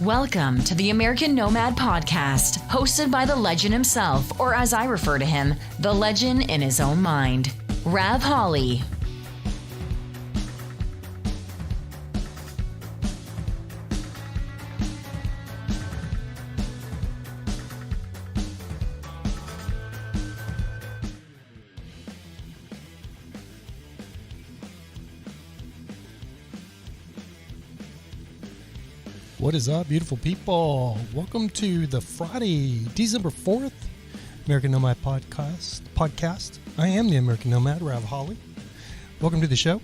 Welcome to the American Nomad podcast, hosted by the legend himself, or as I refer to him, the legend in his own mind, Rav Holly. What is up, beautiful people? Welcome to the Friday, December 4th, American Nomad podcast. I am the American Nomad, Rav Holly. Welcome to the show.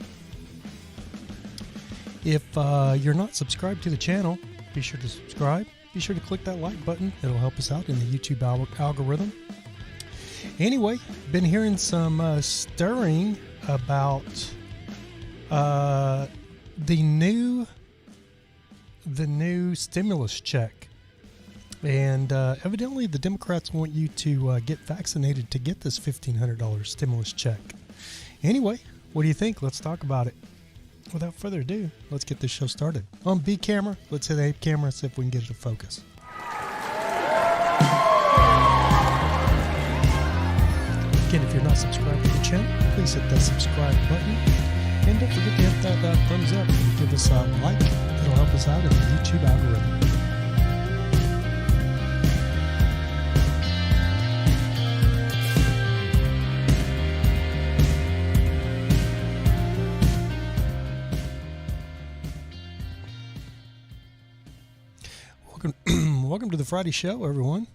If you're not subscribed to the channel, be sure to subscribe. Be sure to click that like button. It'll help us out in the YouTube algorithm. Anyway, been hearing some stirring about the new stimulus check, and evidently the Democrats want you to get vaccinated to get this $1,500 stimulus check. Anyway, what do you think? Let's talk about it. Without further ado, let's get this show started. On B camera, let's hit A camera, see if we can get it to focus. Again, if you're not subscribed to the channel, please hit that subscribe button. And don't forget to hit that thumbs up and give us a like. It'll help us out in the YouTube algorithm. Welcome to the Friday show, everyone.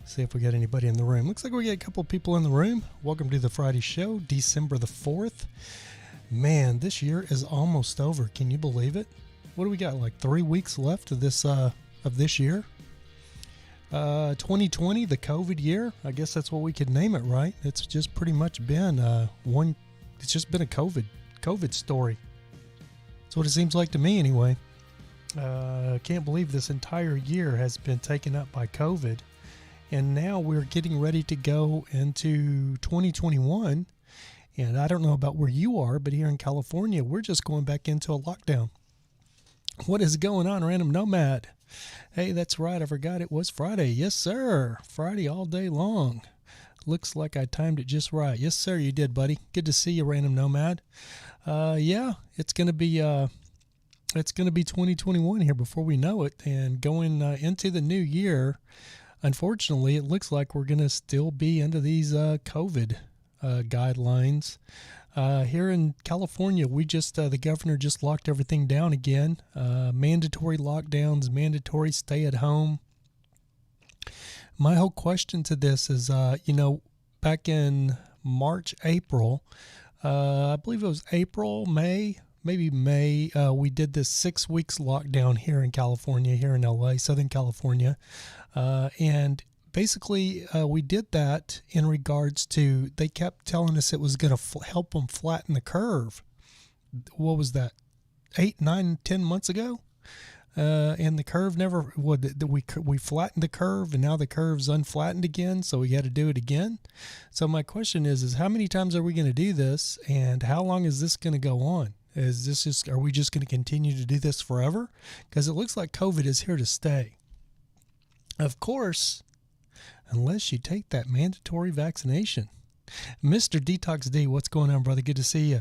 See if we got anybody in the room. Looks like we got a couple people in the room. Welcome to the Friday show, December the 4th. Man, this year is almost over. Can you believe it? What do we got? Like 3 weeks left of this year. 2020, the COVID year. I guess that's what we could name it, right? It's just pretty much been It's just been a COVID story. That's what it seems like to me, anyway. Can't believe this entire year has been taken up by COVID, and now we're getting ready to go into 2021. And I don't know about where you are, but here in California, we're just going back into a lockdown. What is going on, Random Nomad? Hey, that's right. I forgot it was Friday. Yes, sir. Friday all day long. Looks like I timed it just right. Yes, sir, you did, buddy. Good to see you, Random Nomad. Yeah, it's gonna be 2021 here before we know it, and going into the new year. Unfortunately, it looks like we're gonna still be under these COVID guidelines. Here in California, the governor just locked everything down again. Mandatory lockdowns, mandatory stay at home. My whole question to this is, back in March, April, I believe it was April, May, maybe May, we did this 6 weeks lockdown here in California, here in LA, Southern California. And basically, we did that in regards to, they kept telling us it was going to help them flatten the curve. What was that, 8, 9, 10 months ago? And the curve never, we flattened the curve, and now the curve's unflattened again, so we got to do it again. So my question is how many times are we going to do this, and how long is this going to go on? Are we just going to continue to do this forever? Because it looks like COVID is here to stay. Of course, unless you take that mandatory vaccination. Mr. Detox D, what's going on, brother? Good to see you.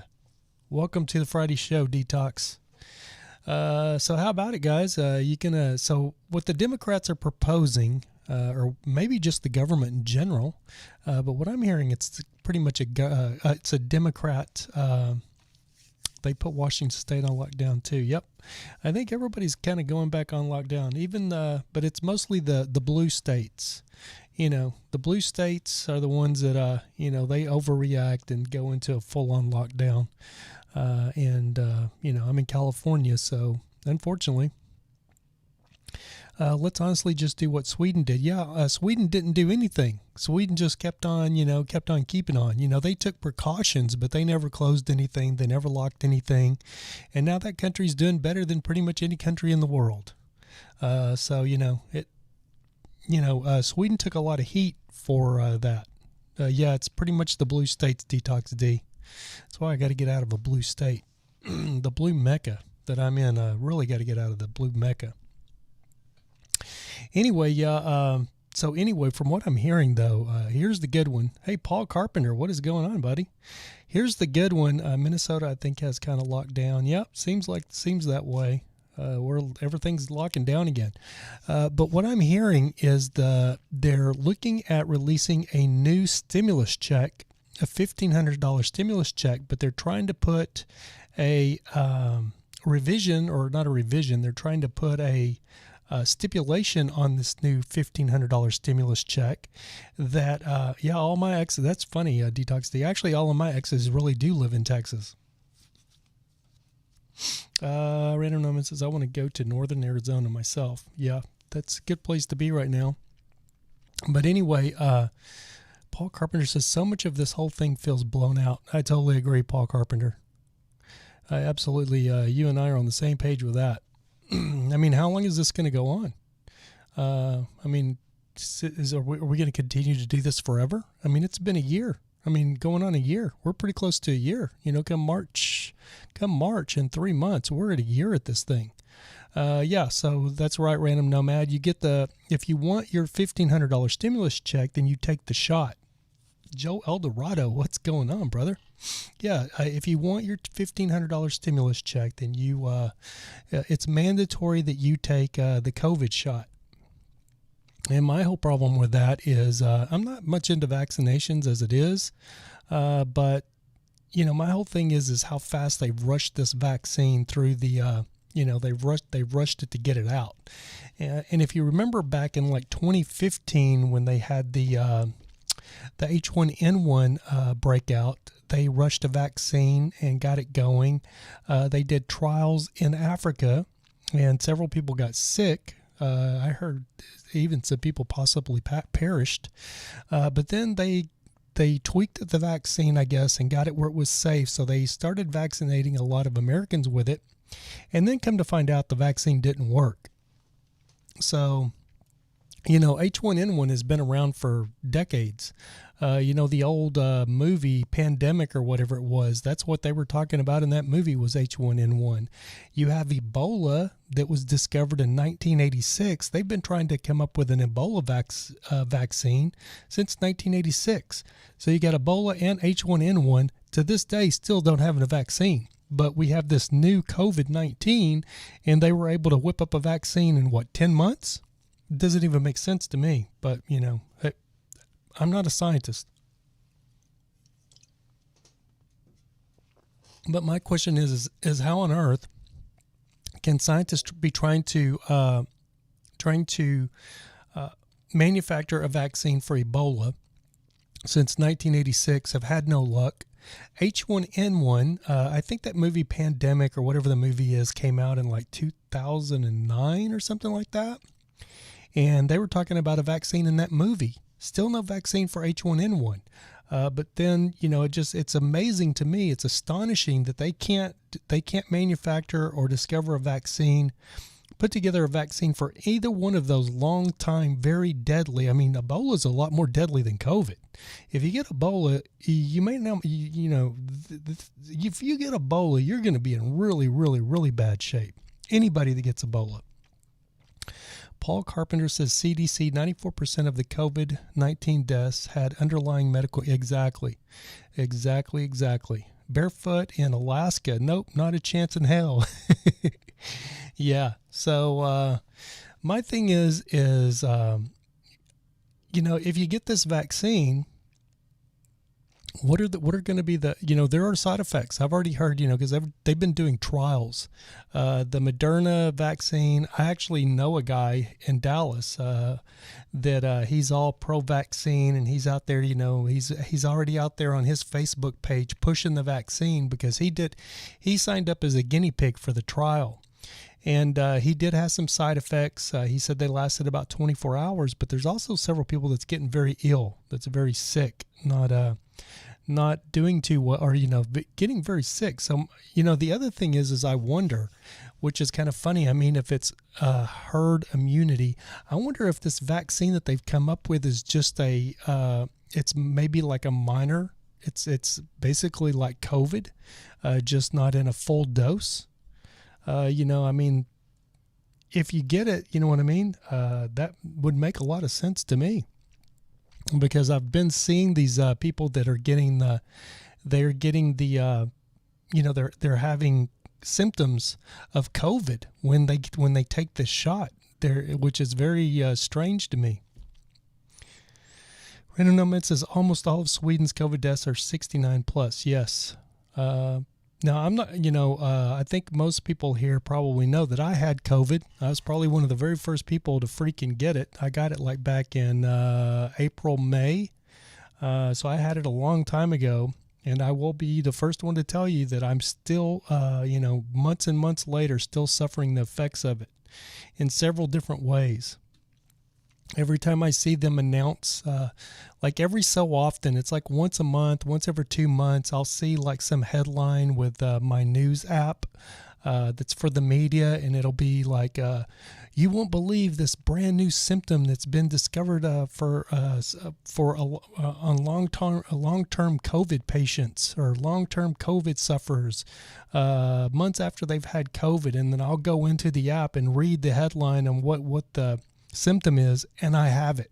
Welcome to the Friday show, Detox. So how about it, guys? So what the Democrats are proposing, or maybe just the government in general, but what I'm hearing, it's pretty much it's a Democrat. They put Washington State on lockdown too. Yep. I think everybody's kind of going back on lockdown, but it's mostly the blue states. The blue states are the ones that, they overreact and go into a full-on lockdown. I'm in California, so unfortunately, let's honestly just do what Sweden did. Yeah, Sweden didn't do anything. Sweden just kept on keeping on. They took precautions, but they never closed anything. They never locked anything. And now that country's doing better than pretty much any country in the world. Sweden took a lot of heat for that. It's pretty much the blue states, Detox D. That's why I got to get out of a blue state. The blue mecca that I'm in, really got to get out of the blue mecca. Anyway, yeah. So anyway, from what I'm hearing, though, here's the good one. Hey, Paul Carpenter, what is going on, buddy? Here's the good one. Minnesota, I think, has kind of locked down. Yep, seems that way. Where everything's locking down again. But what I'm hearing is they're looking at releasing a new stimulus check, a $1,500 stimulus check, but they're trying to put a revision, or not a revision. They're trying to put a stipulation on this new $1,500 stimulus check that, all my exes, that's funny, Detox D. Actually, all of my exes really do live in Texas. Random Nomad says, I want to go to northern Arizona myself. Yeah, that's a good place to be right now. But anyway, Paul Carpenter says, so much of this whole thing feels blown out. I totally agree, Paul Carpenter. Absolutely, you and I are on the same page with that. I mean, how long is this going to go on? I mean, are we going to continue to do this forever? I mean, it's been a year. I mean, going on a year. We're pretty close to a year. You know, come March in 3 months, we're at a year at this thing. So that's right, Random Nomad. You get if you want your $1,500 stimulus check, then you take the shot. Joe Eldorado, what's going on, brother? Yeah, if you want your $1,500 stimulus check, then it's mandatory that you take the COVID shot. And my whole problem with that is I'm not much into vaccinations as it is, but my whole thing is how fast they've rushed this vaccine through the they've rushed it to get it out. And if you remember back in like 2015 when they had the H1N1 breakout, they rushed a vaccine and got it going. They did trials in Africa, and several people got sick. I heard even some people possibly perished. But then they tweaked the vaccine, I guess, and got it where it was safe. So they started vaccinating a lot of Americans with it, and then come to find out the vaccine didn't work. So, H1N1 has been around for decades. The old movie Pandemic or whatever it was, that's what they were talking about in that movie was H1N1. You have Ebola that was discovered in 1986. They've been trying to come up with an Ebola vaccine since 1986. So you got Ebola and H1N1 to this day still don't have a vaccine. But we have this new COVID-19, and they were able to whip up a vaccine in 10 months? It doesn't even make sense to me, but I'm not a scientist. But my question is how on earth can scientists be trying to manufacture a vaccine for Ebola since 1986, have had no luck? H1N1, I think that movie Pandemic or whatever the movie is came out in like 2009 or something like that. And they were talking about a vaccine in that movie. Still no vaccine for H1N1. But then, it's amazing to me. It's astonishing that they can't manufacture or discover a vaccine, put together a vaccine for either one of those long time, very deadly. I mean, Ebola is a lot more deadly than COVID. If you get Ebola, you may not, if you get Ebola, you're going to be in really, really, really bad shape. Anybody that gets Ebola. Paul Carpenter says CDC, 94% of the COVID-19 deaths had underlying medical. Exactly. Barefoot in Alaska. Nope, not a chance in hell. Yeah. So my thing is if you get this vaccine, what are going to be there are side effects. I've already heard, because they've been doing trials. The Moderna vaccine, I actually know a guy in Dallas that he's all pro-vaccine, and he's out there, he's already out there on his Facebook page pushing the vaccine because he signed up as a guinea pig for the trial. And he did have some side effects. He said they lasted about 24 hours, but there's also several people that's getting very ill, that's very sick, not doing too well, or, getting very sick. So, the other thing is I wonder, which is kind of funny. I mean, if it's herd immunity, I wonder if this vaccine that they've come up with is just it's maybe like a minor, it's basically like COVID, just not in a full dose. I mean, if you get it, you know what I mean? That would make a lot of sense to me, because I've been seeing these people that are getting they're having symptoms of COVID when they take this shot there, which is very strange to me. Random Nomad says almost all of Sweden's COVID deaths are 69 plus. Yes. Now, I'm not, I think most people here probably know that I had COVID. I was probably one of the very first people to freaking get it. I got it like back in April, May. So I had it a long time ago, and I will be the first one to tell you that I'm still, months and months later, still suffering the effects of it in several different ways. Every time I see them announce, like every so often, it's like once a month, once every 2 months, I'll see like some headline with my news app that's for the media, and it'll be like, you won't believe this brand new symptom that's been discovered on long-term COVID patients or long-term COVID sufferers months after they've had COVID, and then I'll go into the app and read the headline and what the symptom is, and I have it.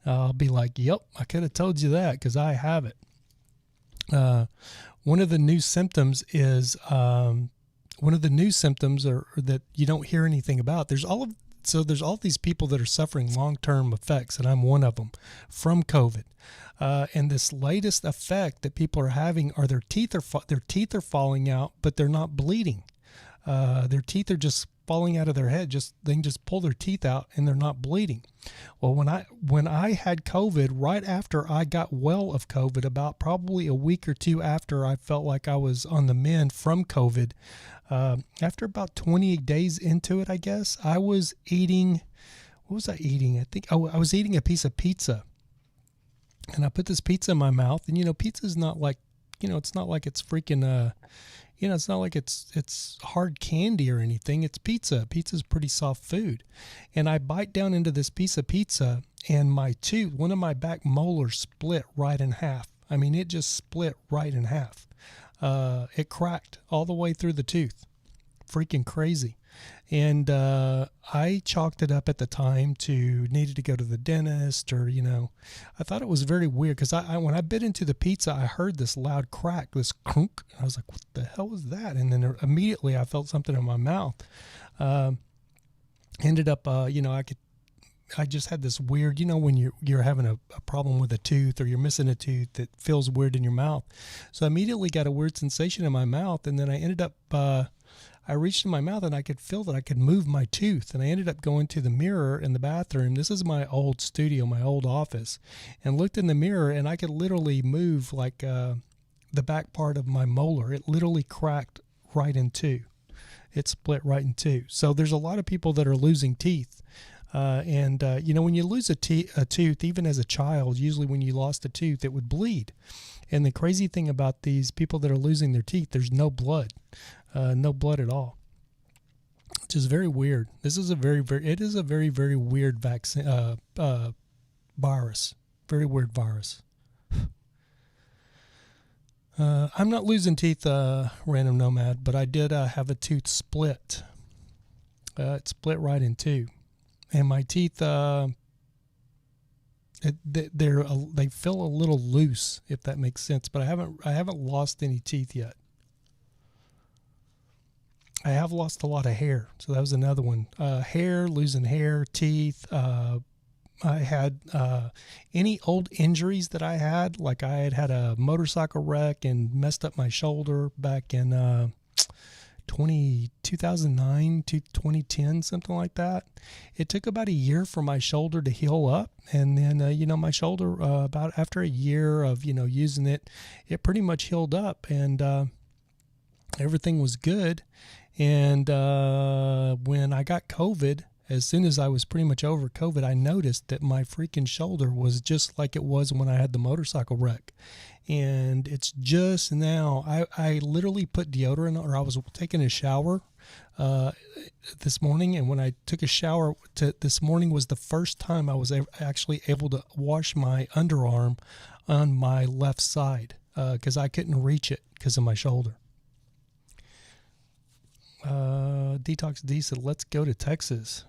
I'll be like, yep, I could have told you that because I have it. One of the new symptoms is that you don't hear anything about. There's all these people that are suffering long-term effects, and I'm one of them, from COVID. And this latest effect that people are having are their teeth are falling out, but they're not bleeding. Their teeth are just falling out of their head. They can just pull their teeth out and they're not bleeding. Well, when I had COVID, right after I got well of COVID, about probably a week or two after I felt like I was on the mend from COVID, after about 28 days into it, I guess, I was eating, what was I eating? I think I was eating a piece of pizza, and I put this pizza in my mouth, and pizza is not like, it's not like it's freaking, it's not like it's hard candy or anything. It's pizza. Pizza's pretty soft food. And I bite down into this piece of pizza, and one of my back molars split right in half. I mean, it just split right in half. It cracked all the way through the tooth. Freaking crazy. And I chalked it up at the time to needed to go to the dentist, or, I thought it was very weird because when I bit into the pizza, I heard this loud crack, this crunk. I was like, what the hell was that? And then immediately I felt something in my mouth. Ended up, I just had this weird, when you're having a problem with a tooth or you're missing a tooth that feels weird in your mouth. So I immediately got a weird sensation in my mouth, and then I ended up, I reached in my mouth and I could feel that I could move my tooth, and I ended up going to the mirror in the bathroom. This is my old studio, my old office, and looked in the mirror, and I could literally move like the back part of my molar. It literally cracked right in two. It split right in two. So there's a lot of people that are losing teeth. When you lose a tooth, even as a child, usually when you lost a tooth, it would bleed. And the crazy thing about these people that are losing their teeth, there's no blood. No blood at all, which is very weird. This is a very, very weird vaccine, virus. Very weird virus. I'm not losing teeth, Random Nomad, but I did have a tooth split. It split right in two, and my teeth, they feel a little loose, if that makes sense. But I haven't lost any teeth yet. I have lost a lot of hair, so that was another one. Losing hair, teeth. I had any old injuries that I had, like I had a motorcycle wreck and messed up my shoulder back in 2009 to 2010, something like that. It took about a year for my shoulder to heal up, and then my shoulder about after a year of using it, it pretty much healed up, and everything was good. And when I got COVID, as soon as I was pretty much over COVID, I noticed that my freaking shoulder was just like it was when I had the motorcycle wreck. And it's just now, I literally put deodorant, or I was taking a shower this morning. And when I took a shower this morning was the first time I was actually able to wash my underarm on my left side because I couldn't reach it because of my shoulder. Detox D said, let's go to Texas.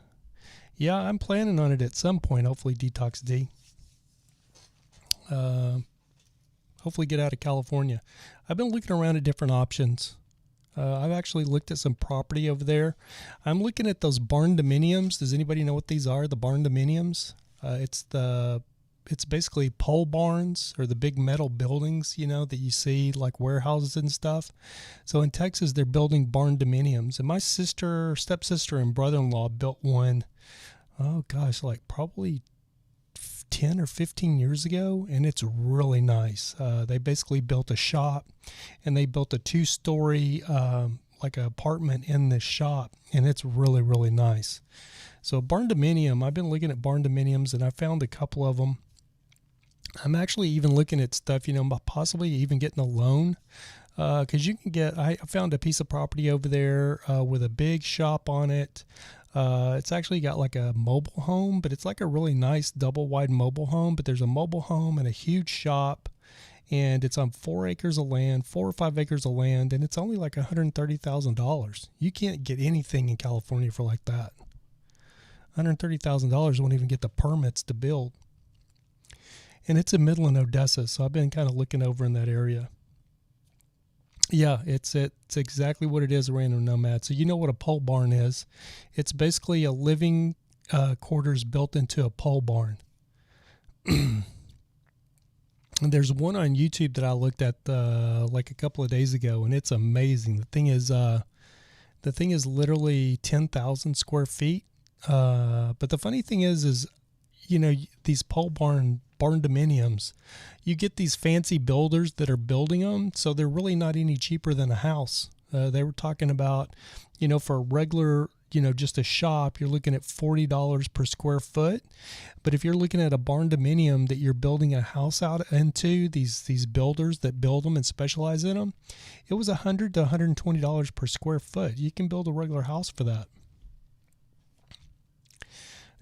Yeah, I'm planning on it at some point, hopefully, Detox D. Hopefully get out of California. I've been looking around at different options. I've actually looked at some property over there. I'm looking at those barn dominiums. Does anybody know what these are, the barn dominiums? It's basically pole barns, or the big metal buildings, that you see like warehouses and stuff. So in Texas, they're building barn dominiums. And my stepsister and brother-in-law built one, oh gosh, like probably 10 or 15 years ago, and it's really nice. They basically built a shop, and they built a 2-story like an apartment in this shop, and it's really, really nice. So barn dominium, I've been looking at barn dominiums, and I found a couple of them. I'm actually even looking at stuff, possibly even getting a loan, because you can get, I found a piece of property over there with a big shop on it. It's actually got like a mobile home, but it's like a really nice double wide mobile home, but there's a mobile home and a huge shop, and it's on 4 acres of land, 4 or 5 acres of land, and it's only like $130,000. You can't get anything in California for like that. $130,000 won't even get the permits to build. And it's in Midland, Odessa, so I've been kind of looking over in that area. Yeah, it's exactly what it is, a random nomad. So you know what a pole barn is. It's basically a living quarters built into a pole barn. And there's one on YouTube that I looked at like a couple of days ago, and it's amazing. The thing is literally 10,000 square feet. But the funny thing is these pole barn dominiums, you get these fancy builders that are building them, so they're really not any cheaper than a house. They were talking about, for a regular, just a shop, you're looking at $40 per square foot. But if you're looking at a barn dominium that you're building a house out into, these builders that build them and specialize in them, it was $100 to $120 per square foot. You can build a regular house for that.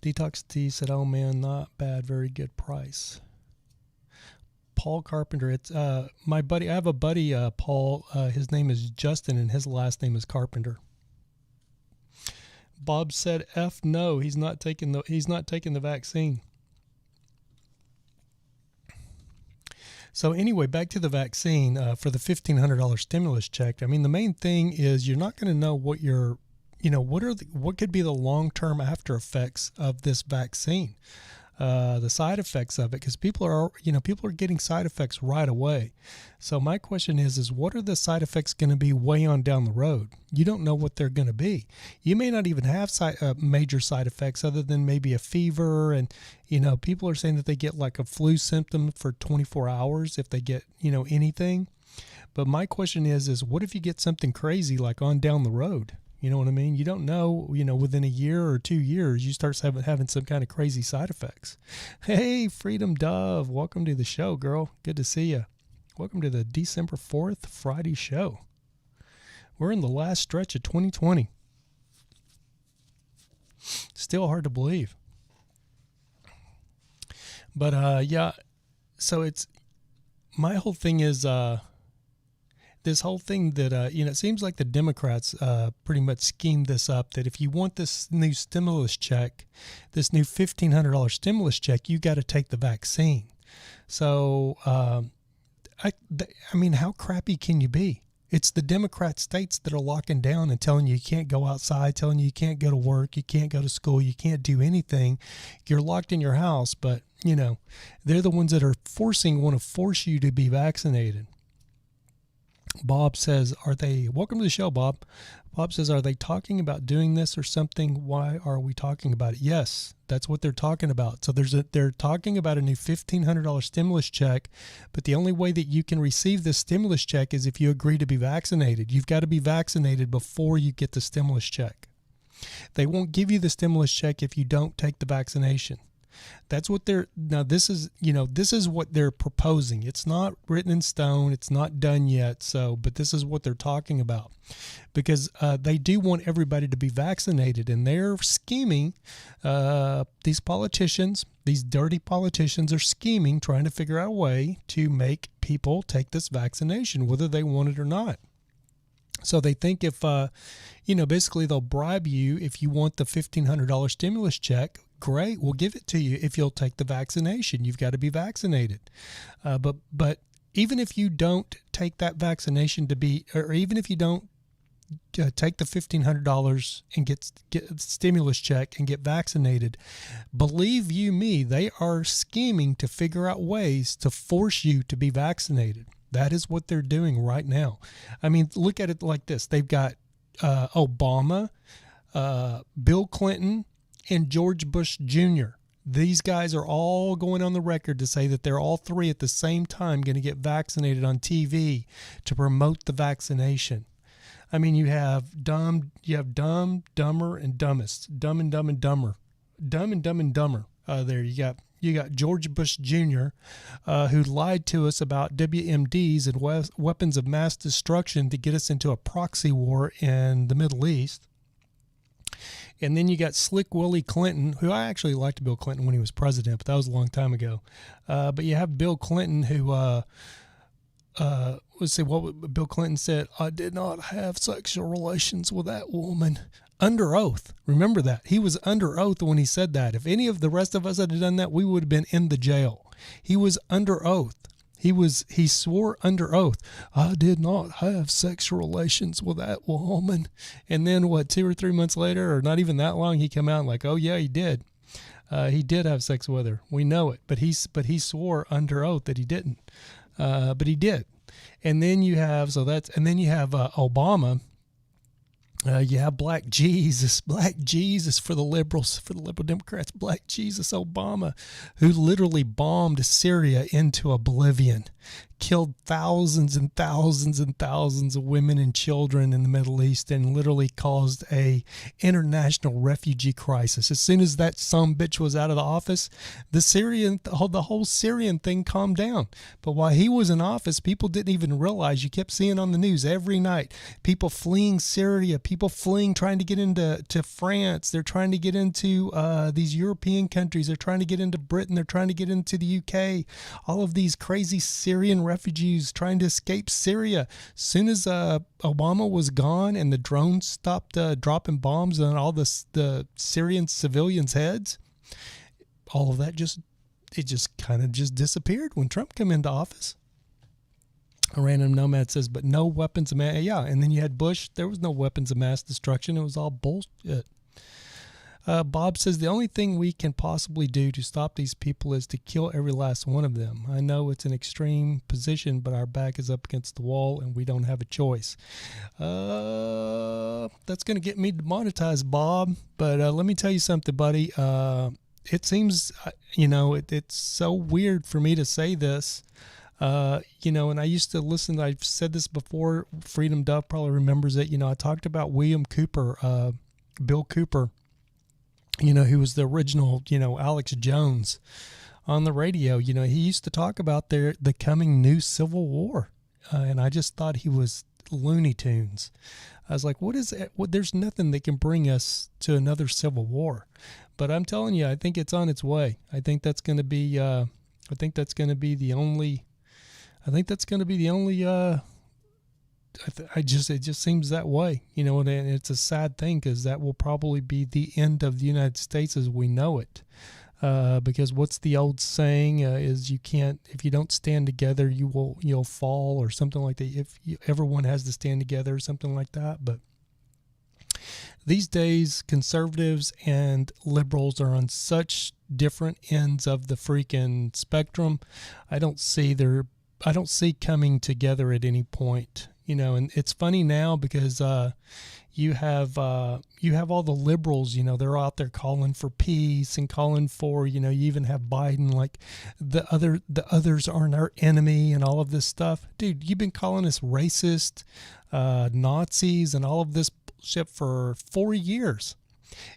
Detox T said, oh man, not bad, very good price. Paul Carpenter, it's my buddy. I have a buddy, Paul. His name is Justin, and his last name is Carpenter. Bob said, "F no, he's not taking the vaccine." So anyway, back to the vaccine for the $1,500 stimulus check. I mean, the main thing is you're not going to know what what could be the long-term after effects of this vaccine, the side effects of it, because people are getting side effects right away. So my question is what are the side effects going to be way on down the road? You don't know what they're going to be. You may not even have major side effects other than maybe a fever, and people are saying that they get like a flu symptom for 24 hours if they get anything. But my question is what if you get something crazy like on down the road? You know what I mean? You don't know, within a year or 2 years, you start having some kind of crazy side effects. Hey, Freedom Dove, welcome to the show, girl. Good to see you. Welcome to the December 4th Friday show. We're in the last stretch of 2020. Still hard to believe. But, yeah, so my whole thing is, this whole thing that, it seems like the Democrats pretty much schemed this up, that if you want this new stimulus check, this new $1,500 stimulus check, you got to take the vaccine. So, I mean, how crappy can you be? It's the Democrat states that are locking down and telling you can't go outside, telling you can't go to work, you can't go to school, you can't do anything. You're locked in your house, but, they're the ones that are want to force you to be vaccinated. Bob says, welcome to the show, Bob. Bob says, are they talking about doing this or something? Why are we talking about it? Yes, that's what they're talking about. So they're talking about a new $1,500 stimulus check, but the only way that you can receive this stimulus check is if you agree to be vaccinated. You've got to be vaccinated before you get the stimulus check. They won't give you the stimulus check if you don't take the vaccination. That's what this is what they're proposing. It's not written in stone. It's not done yet. But this is what they're talking about, because they do want everybody to be vaccinated, and they're scheming. These politicians, these dirty politicians, are scheming, trying to figure out a way to make people take this vaccination, whether they want it or not. So they think if, basically they'll bribe you if you want the $1,500 stimulus check. Great, we'll give it to you if you'll take the vaccination. You've got to be vaccinated. But even if you don't take that vaccination or even if you don't take the $1,500 and get a stimulus check and get vaccinated, believe you me, they are scheming to figure out ways to force you to be vaccinated. That is what they're doing right now. I mean, look at it like this. They've got Obama, Bill Clinton, and George Bush Jr. These guys are all going on the record to say that they're all three at the same time going to get vaccinated on TV to promote the vaccination. I mean, you have dumb, dumber, and dumbest. Dumb and dumb and dumber. Dumb and dumb and dumber. There you got George Bush Jr., who lied to us about WMDs and weapons of mass destruction to get us into a proxy war in the Middle East. And then you got Slick Willie Clinton, who I actually liked Bill Clinton when he was president, but that was a long time ago. But you have Bill Clinton who, let's see what Bill Clinton said. I did not have sexual relations with that woman. Under oath. Remember that. He was under oath when he said that. If any of the rest of us had done that, we would have been in the jail. He was under oath. He swore under oath, I did not have sexual relations with that woman. And then 2 or 3 months later, or not even that long, he came out like, oh yeah, he did. He did have sex with her. We know it. But he swore under oath that he didn't. But he did. And then you have Obama. You have Black Jesus for the liberals, for the liberal Democrats, Black Jesus Obama, who literally bombed Syria into oblivion, killed thousands and thousands and thousands of women and children in the Middle East, and literally caused a international refugee crisis. As soon as that sumbitch was out of the office, the whole Syrian thing calmed down. But while he was in office, people didn't even realize. You kept seeing on the news every night, people fleeing Syria, people fleeing, trying to get into France. They're trying to get into these European countries. They're trying to get into Britain. They're trying to get into the UK. The these crazy Syrian refugees trying to escape Syria. As soon as Obama was gone and the drones stopped dropping bombs on all the Syrian civilians' heads, all of that just kind of disappeared when Trump came into office. A random Nomad says, but no weapons of mass. Yeah, and then you had Bush. There was no weapons of mass destruction. It was all bullshit. Bob says, the only thing we can possibly do to stop these people is to kill every last one of them. I know it's an extreme position, but our back is up against the wall and we don't have a choice. That's going to get me demonetized, Bob. But let me tell you something, buddy. It seems, it's so weird for me to say this. And I used to listen, I've said this before, Freedom Duff probably remembers it. I talked about William Cooper, Bill Cooper, who was the original, Alex Jones on the radio. He used to talk about the coming new Civil War. And I just thought he was Looney Tunes. I was like, what is it? There's nothing that can bring us to another Civil War. But I'm telling you, I think it's on its way. I think that's going to be, the only, it just seems that way, and it's a sad thing because that will probably be the end of the United States as we know it. Because what's the old saying is if you don't stand together, you'll fall, or something like that. Everyone has to stand together or something like that. But these days, conservatives and liberals are on such different ends of the freaking spectrum. I don't see coming together at any point. And it's funny now because you have all the liberals, they're out there calling for peace and calling for, you even have Biden like the others aren't our enemy and all of this stuff. Dude, you've been calling us racist, Nazis and all of this shit for 4 years.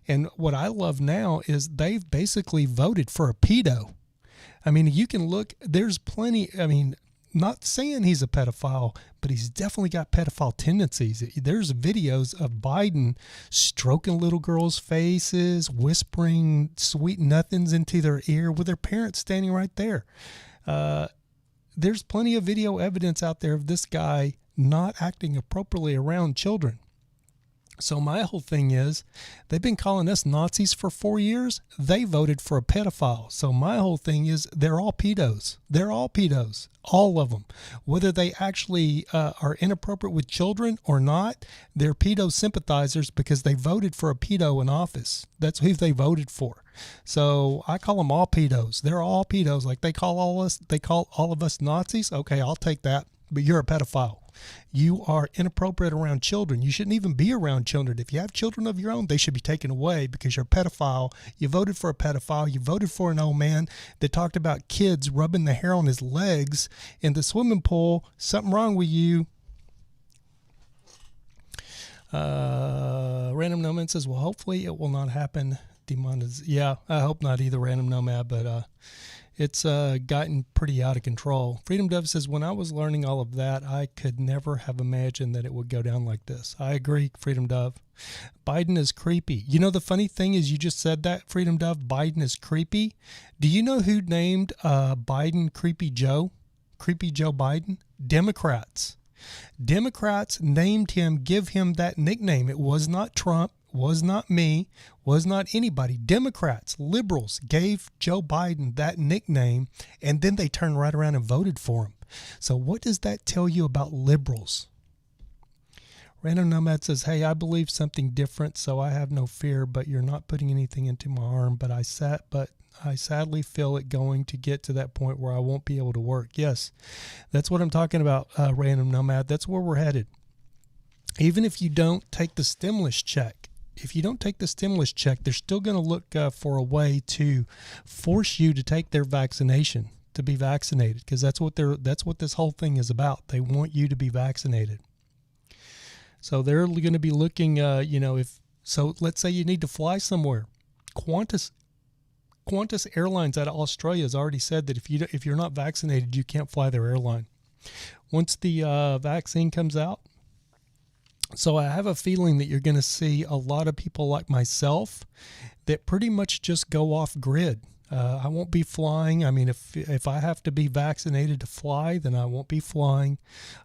And what I love now is they've basically voted for a pedo. I mean, you can look, there's plenty, not saying he's a pedophile, but he's definitely got pedophile tendencies. There's videos of Biden stroking little girls' faces, whispering sweet nothings into their ear with their parents standing right there. There's plenty of video evidence out there of this guy not acting appropriately around children. So my whole thing is, they've been calling us Nazis for 4 years. They voted for a pedophile. So my whole thing is, they're all pedos. They're all pedos. All of them. Whether they actually are inappropriate with children or not, they're pedo sympathizers because they voted for a pedo in office. That's who they voted for. So I call them all pedos. They're all pedos. Like they call all of us Nazis. Okay, I'll take that. But you're a pedophile. You are inappropriate around children. You shouldn't even be around children. If you have children of your own, they should be taken away because you're a pedophile. You voted for a pedophile. You voted for an old man that talked about kids rubbing the hair on his legs in the swimming pool. Something wrong with you. Random Nomad says, well, hopefully it will not happen. Yeah, I hope not either, Random Nomad, but it's gotten pretty out of control. Freedom Dove says, when I was learning all of that, I could never have imagined that it would go down like this. I agree, Freedom Dove. Biden is creepy. You know, the funny thing is you just said that, Freedom Dove, Biden is creepy. Do you know who named Biden Creepy Joe? Creepy Joe Biden? Democrats. Democrats named him, give him that nickname. It was not Trump. Was not me, was not anybody. Democrats, liberals gave Joe Biden that nickname, and then they turned right around and voted for him. So what does that tell you about liberals? Random Nomad says, hey, I believe something different, so I have no fear, but you're not putting anything into my arm. But I sadly feel it going to get to that point where I won't be able to work. Yes, that's what I'm talking about, Random Nomad. That's where we're headed. Even if you don't take the stimulus check, they're still going to look for a way to force you to take their vaccination, to be vaccinated, because that's what this whole thing is about. They want you to be vaccinated. So they're going to be looking, let's say you need to fly somewhere. Qantas Airlines out of Australia has already said that if you're not vaccinated, you can't fly their airline. Once the vaccine comes out. So I have a feeling that you're going to see a lot of people like myself that pretty much just go off grid. I won't be flying. I mean, if I have to be vaccinated to fly, then I won't be flying.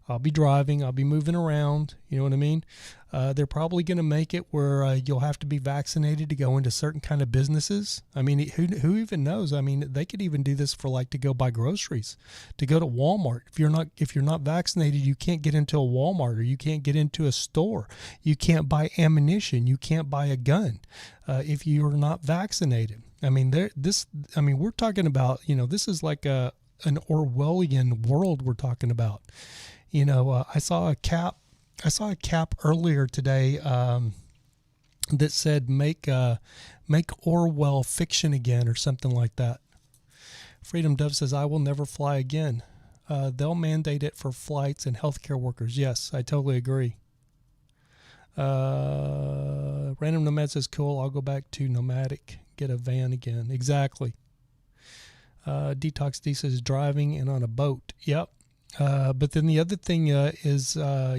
I'll be driving. I'll be moving around. You know what I mean? They're probably going to make it where you'll have to be vaccinated to go into certain kind of businesses. I mean, who even knows? I mean, they could even do this for like to go buy groceries, to go to Walmart. If you're not vaccinated, you can't get into a Walmart, or you can't get into a store. You can't buy ammunition. You can't buy a gun if you're not vaccinated. I mean, we're talking about, this is like an Orwellian world we're talking about. I saw a cap earlier today that said make Orwell fiction again, or something like that. Freedom Dove says, I will never fly again. They'll mandate it for flights and healthcare workers. Yes, I totally agree. Random Nomad says, cool, I'll go back to nomadic, get a van again. Exactly. Detox D says, driving and on a boat. Yep. But then the other thing is, I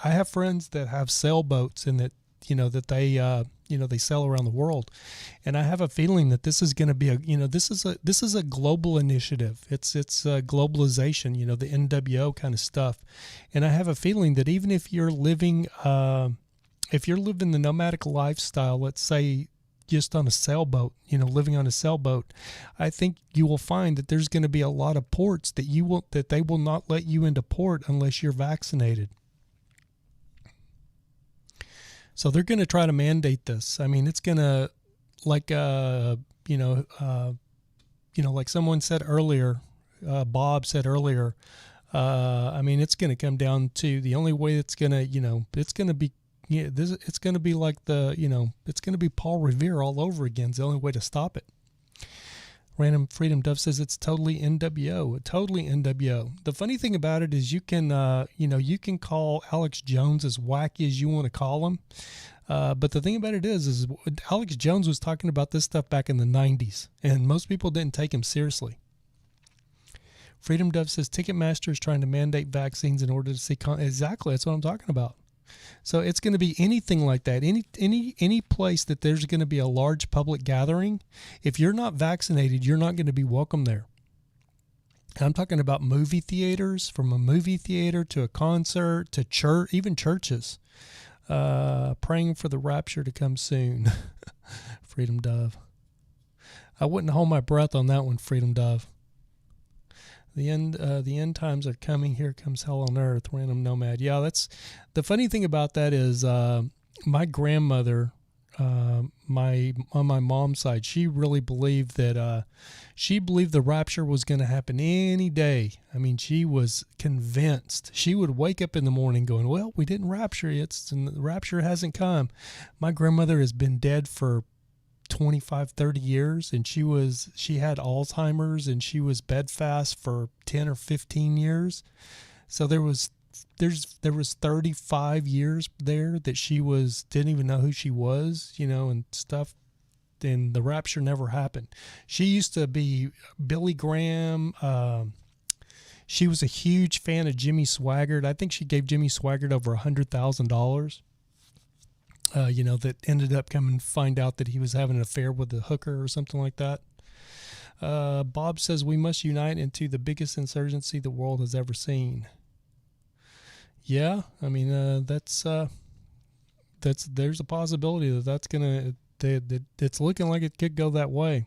have friends that have sailboats, and that they sail around the world, and I have a feeling that this is going to be this is a global initiative. It's globalization, the NWO kind of stuff, and I have a feeling that even if you're living the nomadic lifestyle, let's say just on a sailboat, living on a sailboat, I think you will find that there's going to be a lot of ports that they will not let you into port unless you're vaccinated. So they're going to try to mandate this. I mean, it's going to, like someone said earlier, Bob said earlier, it's going to come down to the only way it's going to, it's going to be, it's going to be like it's going to be Paul Revere all over again. It's the only way to stop it. Random Freedom Dove says it's totally NWO. Totally NWO. The funny thing about it is you can call Alex Jones as wacky as you want to call him. But the thing about it is Alex Jones was talking about this stuff back in the 90s, and most people didn't take him seriously. Freedom Dove says Ticketmaster is trying to mandate vaccines in order to see exactly. That's what I'm talking about. So it's going to be anything like that. Any place that there's going to be a large public gathering, if you're not vaccinated, you're not going to be welcome there. I'm talking about movie theaters, from a movie theater to a concert to church, even churches, praying for the rapture to come soon. Freedom Dove. I wouldn't hold my breath on that one, Freedom Dove. The end times are coming. Here comes hell on earth. Random Nomad. Yeah, that's the funny thing about that is my grandmother, on my mom's side, she really believed that she believed the rapture was going to happen any day. I mean, she was convinced. She would wake up in the morning going, "Well, we didn't rapture yet, and the rapture hasn't come." My grandmother has been dead for 25, 30 years, and she had Alzheimer's, and she was bedfast for 10 or 15 years. So there was 35 years there that she didn't even know who she was, and stuff. And the rapture never happened. She used to be Billy Graham. She was a huge fan of Jimmy Swaggart. I think she gave Jimmy Swaggart over $100,000. That ended up coming to find out that he was having an affair with a hooker or something like that. Bob says we must unite into the biggest insurgency the world has ever seen. Yeah, I mean, there's a possibility it's looking like it could go that way.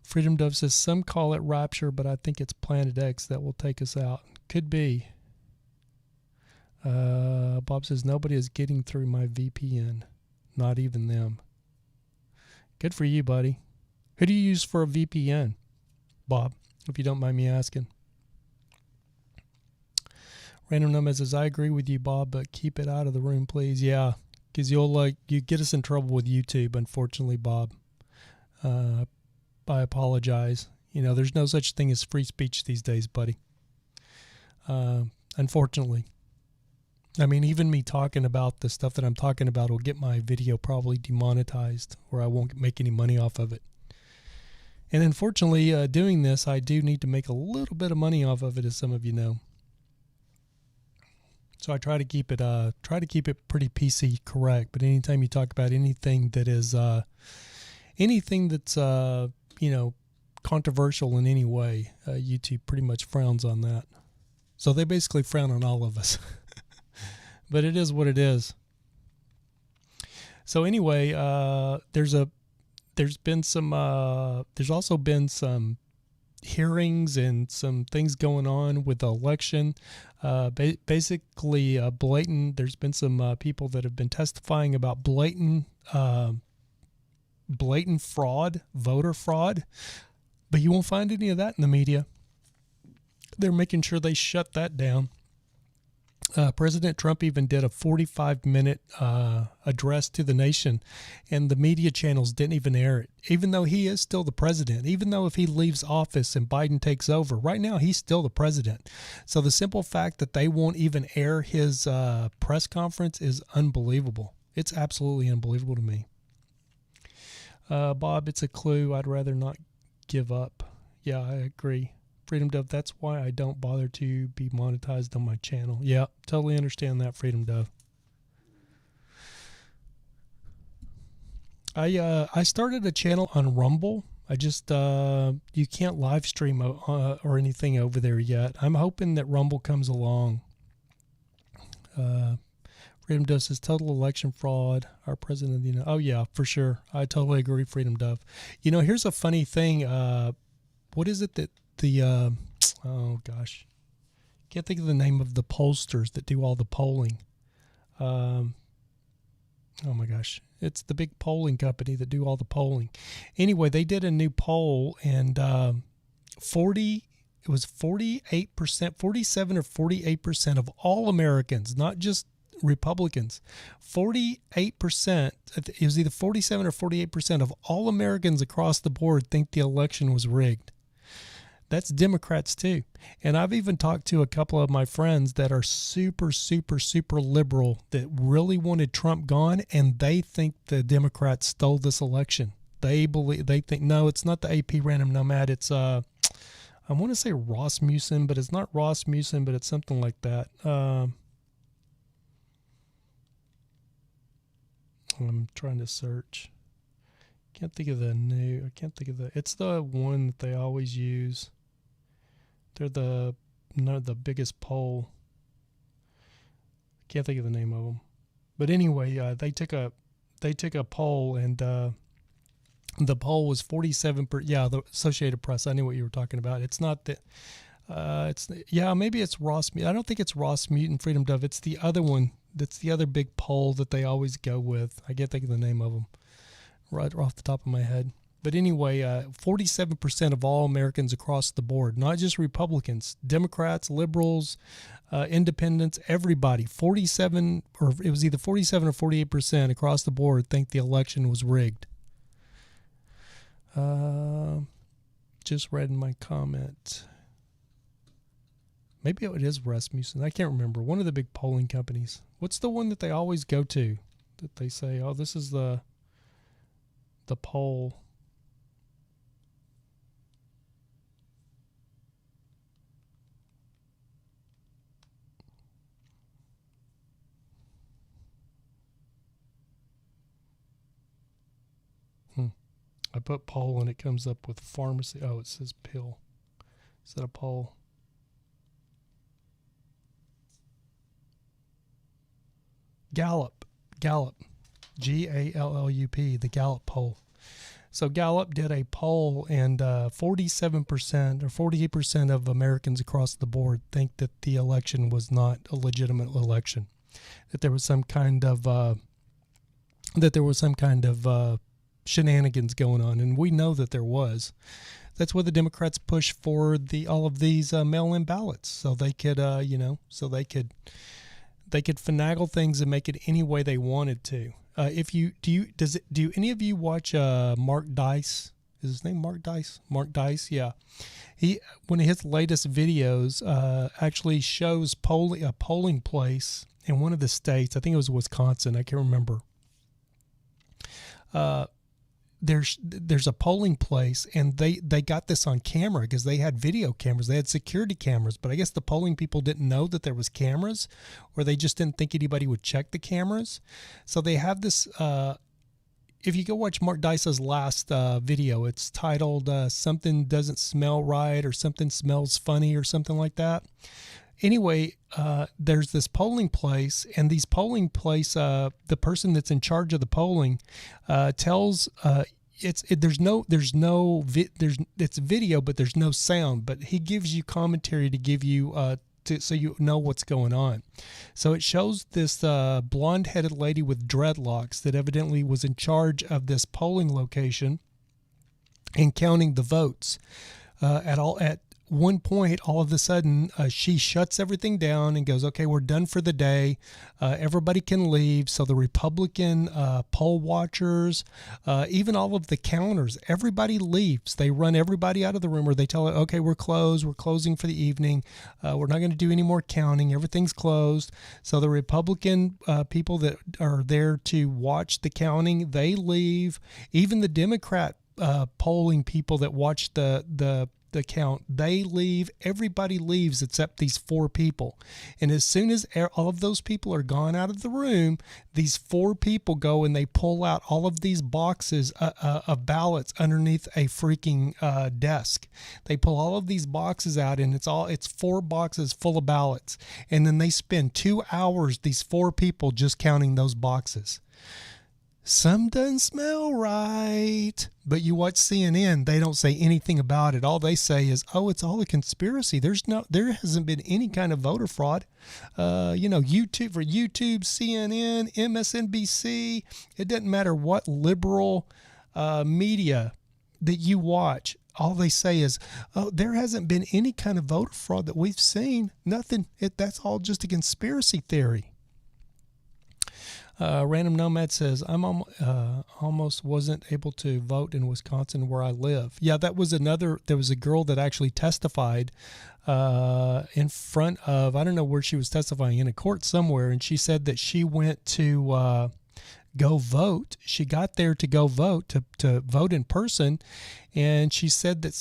Freedom Dove says some call it rapture, but I think it's Planet X that will take us out. Could be. Bob says nobody is getting through my VPN, not even them. Good for you, buddy. Who do you use for a VPN, Bob, if you don't mind me asking? Random Nomad says, I agree with you, Bob, but keep it out of the room, please. Yeah, because you get us in trouble with YouTube, unfortunately, Bob. I apologize. There's no such thing as free speech these days, buddy. Unfortunately. I mean, even me talking about the stuff that I'm talking about will get my video probably demonetized, or I won't make any money off of it. And unfortunately, doing this, I do need to make a little bit of money off of it, as some of you know. So I try to keep it pretty PC correct. But anytime you talk about anything that is anything that's controversial in any way, YouTube pretty much frowns on that. So they basically frown on all of us. But it is what it is. So anyway, there's also been some hearings and some things going on with the election. Basically, there's been some people that have been testifying about blatant fraud, voter fraud. But you won't find any of that in the media. They're making sure they shut that down. President Trump even did a 45-minute address to the nation, and the media channels didn't even air it, even though he is still the president. Even though if he leaves office and Biden takes over, right now he's still the president. So the simple fact that they won't even air his press conference is unbelievable. It's absolutely unbelievable to me. Bob, it's a clue. I'd rather not give up. Yeah, I agree. Freedom Dove, that's why I don't bother to be monetized on my channel. Yeah, totally understand that, Freedom Dove. I started a channel on Rumble. I just you can't live stream or anything over there yet. I'm hoping that Rumble comes along. Freedom Dove says total election fraud. Our president, oh yeah, for sure. I totally agree, Freedom Dove. Here's a funny thing. What is it that oh gosh, can't think of the name of the pollsters that do all the polling. Oh my gosh, it's the big polling company that do all the polling. Anyway, they did a new poll, and 48%, 47 or 48% of all Americans, not just Republicans, 48%, it was either 47 or 48% of all Americans across the board think the election was rigged. That's Democrats too. And I've even talked to a couple of my friends that are super, super, super liberal that really wanted Trump gone, and they think the Democrats stole this election. They think, no, it's not the AP Random Nomad. It's, I want to say Rasmussen, but it's not Rasmussen, but it's something like that. I'm trying to search. can't think of it's the one that they always use. They're the biggest poll. Can't think of the name of them. But anyway, they took a poll, and the poll was 47%. Yeah, the Associated Press. I knew what you were talking about. It's not that. Maybe it's Ross. I don't think it's Rasmussen Freedom Dove. It's the other one. That's the other big poll that they always go with. I can't think of the name of them right off the top of my head. But anyway, 47% of all Americans across the board, not just Republicans, Democrats, liberals, independents, everybody, 47, or it was either 47 or 48% across the board think the election was rigged. Just read in my comment. Maybe it is Rasmussen. I can't remember. One of the big polling companies. What's the one that they always go to that they say, oh, this is the poll? I put poll and it comes up with pharmacy. Oh, it says pill. Is that a poll? Gallup, Gallup, the Gallup poll. So Gallup did a poll, and 47% or 48% of Americans across the board think that the election was not a legitimate election, that there was some kind of shenanigans going on, and we know that there was. That's why the Democrats push for all of these mail-in ballots, so they could they could finagle things and make it any way they wanted to. Do any of you watch Mark Dice? Is his name Mark Dice? Mark Dice, yeah. One of his latest videos actually shows a polling place in one of the states. I think it was Wisconsin. I can't remember. There's a polling place, and they got this on camera because they had video cameras. They had security cameras, but I guess the polling people didn't know that there was cameras, or they just didn't think anybody would check the cameras. So they have this, if you go watch Mark Dice's last video, it's titled Something Doesn't Smell Right, or Something Smells Funny, or something like that. Anyway, there's this polling place, and these polling place, the person that's in charge of the polling tells it's video, but there's no sound. But he gives you commentary to give you so you know what's going on. So it shows this blonde-headed lady with dreadlocks that evidently was in charge of this polling location and counting the votes. At one point, all of a sudden, she shuts everything down and goes, okay, we're done for the day. Everybody can leave. So the Republican poll watchers, even all of the counters, everybody leaves. They run everybody out of the room, or they tell it, okay, we're closed. We're closing for the evening. We're not going to do any more counting. Everything's closed. So the Republican people that are there to watch the counting, they leave. Even the Democrat polling people that watch the count, they leave. Everybody leaves except these four people. And as soon as all of those people are gone out of the room, these four people go and they pull out all of these boxes of ballots underneath a freaking desk. They pull all of these boxes out, and it's 4 boxes full of ballots. And then they spend 2 hours, these four people, just counting those boxes. Some doesn't smell right. But you watch CNN, they don't say anything about it. All they say is, oh, it's all a conspiracy. There hasn't been any kind of voter fraud. YouTube, CNN, MSNBC, it doesn't matter what liberal media that you watch. All they say is, oh, there hasn't been any kind of voter fraud that we've seen. Nothing. That's all just a conspiracy theory. Random Nomad says, I'm almost wasn't able to vote in Wisconsin where I live. Yeah, there was a girl that actually testified in front of, I don't know where she was testifying, in a court somewhere, and she said that she went to go vote. She got there to go vote, to vote in person, and she said that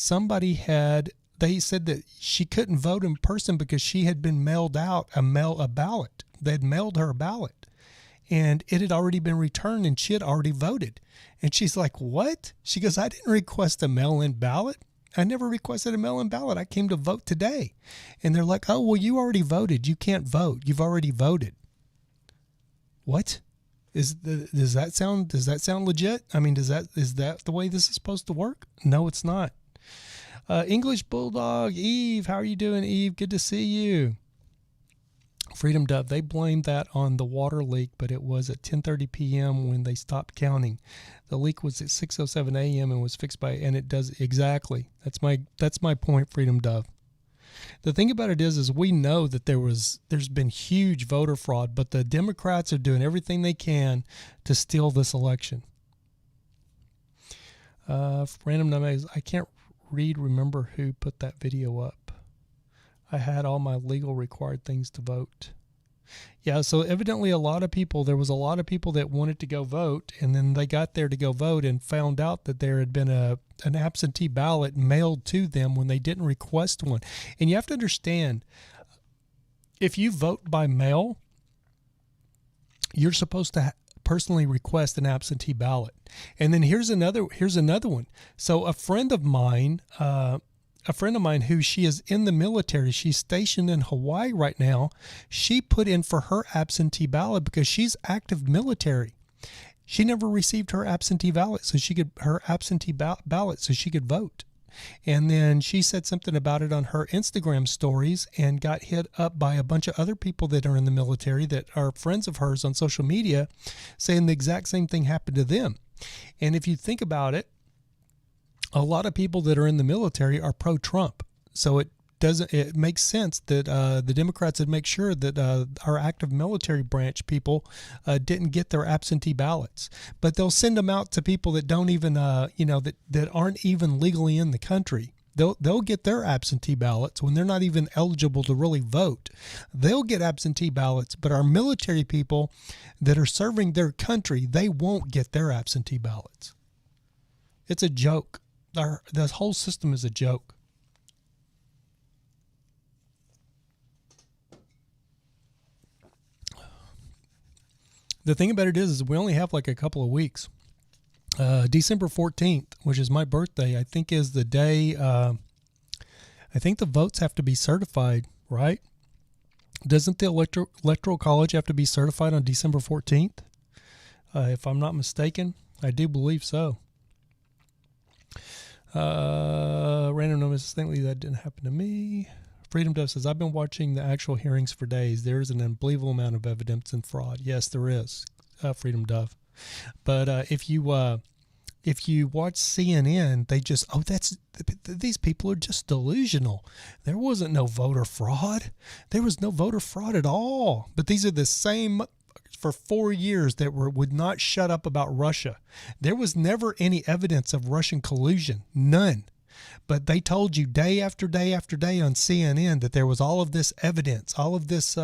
they said that she couldn't vote in person because she had been mailed out a ballot. They'd mailed her a ballot. and it had already been returned and she had already voted. And she's like, what? She goes, I didn't request a mail-in ballot. I never requested a mail-in ballot. I came to vote today. And they're like, oh, well, you already voted. You can't vote. You've already voted. What? Does that sound legit? I mean, is that the way this is supposed to work? No, it's not. English Bulldog, Eve, how are you doing, Eve? Good to see you. Freedom Dove, they blamed that on the water leak, but it was at 10:30 p.m. when they stopped counting. The leak was at 6:07 a.m. and was fixed and it does exactly. That's my point, Freedom Dove. The thing about it is we know that there's been huge voter fraud, but the Democrats are doing everything they can to steal this election. Random numbers, I can't remember who put that video up. I had all my legal required things to vote. Yeah, so evidently there was a lot of people that wanted to go vote, and then they got there to go vote and found out that there had been an absentee ballot mailed to them when they didn't request one. And you have to understand, if you vote by mail, you're supposed to personally request an absentee ballot. And then here's another one. So a friend of mine who she is in the military, she's stationed in Hawaii right now, she put in for her absentee ballot because she's active military. She never received her absentee ballot so she could vote. And then she said something about it on her Instagram stories and got hit up by a bunch of other people that are in the military that are friends of hers on social media saying the exact same thing happened to them. And if you think about it, a lot of people that are in the military are pro-Trump. So it makes sense that the Democrats would make sure that our active military branch people didn't get their absentee ballots. But they'll send them out to people that don't even, that aren't even legally in the country. They'll get their absentee ballots when they're not even eligible to really vote. They'll get absentee ballots, but our military people that are serving their country, they won't get their absentee ballots. It's a joke. The whole system is a joke. The thing about it is we only have like a couple of weeks. December 14th, which is my birthday, I think is the day, I think the votes have to be certified, right? Doesn't the Electoral College have to be certified on December 14th? If I'm not mistaken, I do believe so. Random numbers, thankfully that didn't happen to me. Freedom Dove says, I've been watching the actual hearings for days. There is an unbelievable amount of evidence and fraud. Yes, there is, Freedom Dove. But if you watch CNN, they just, these people are just delusional. There wasn't no voter fraud. There was no voter fraud at all. But these are the same for 4 years that would not shut up about Russia. There was never any evidence of Russian collusion, none. But they told you day after day after day on CNN that there was all of this evidence, all of this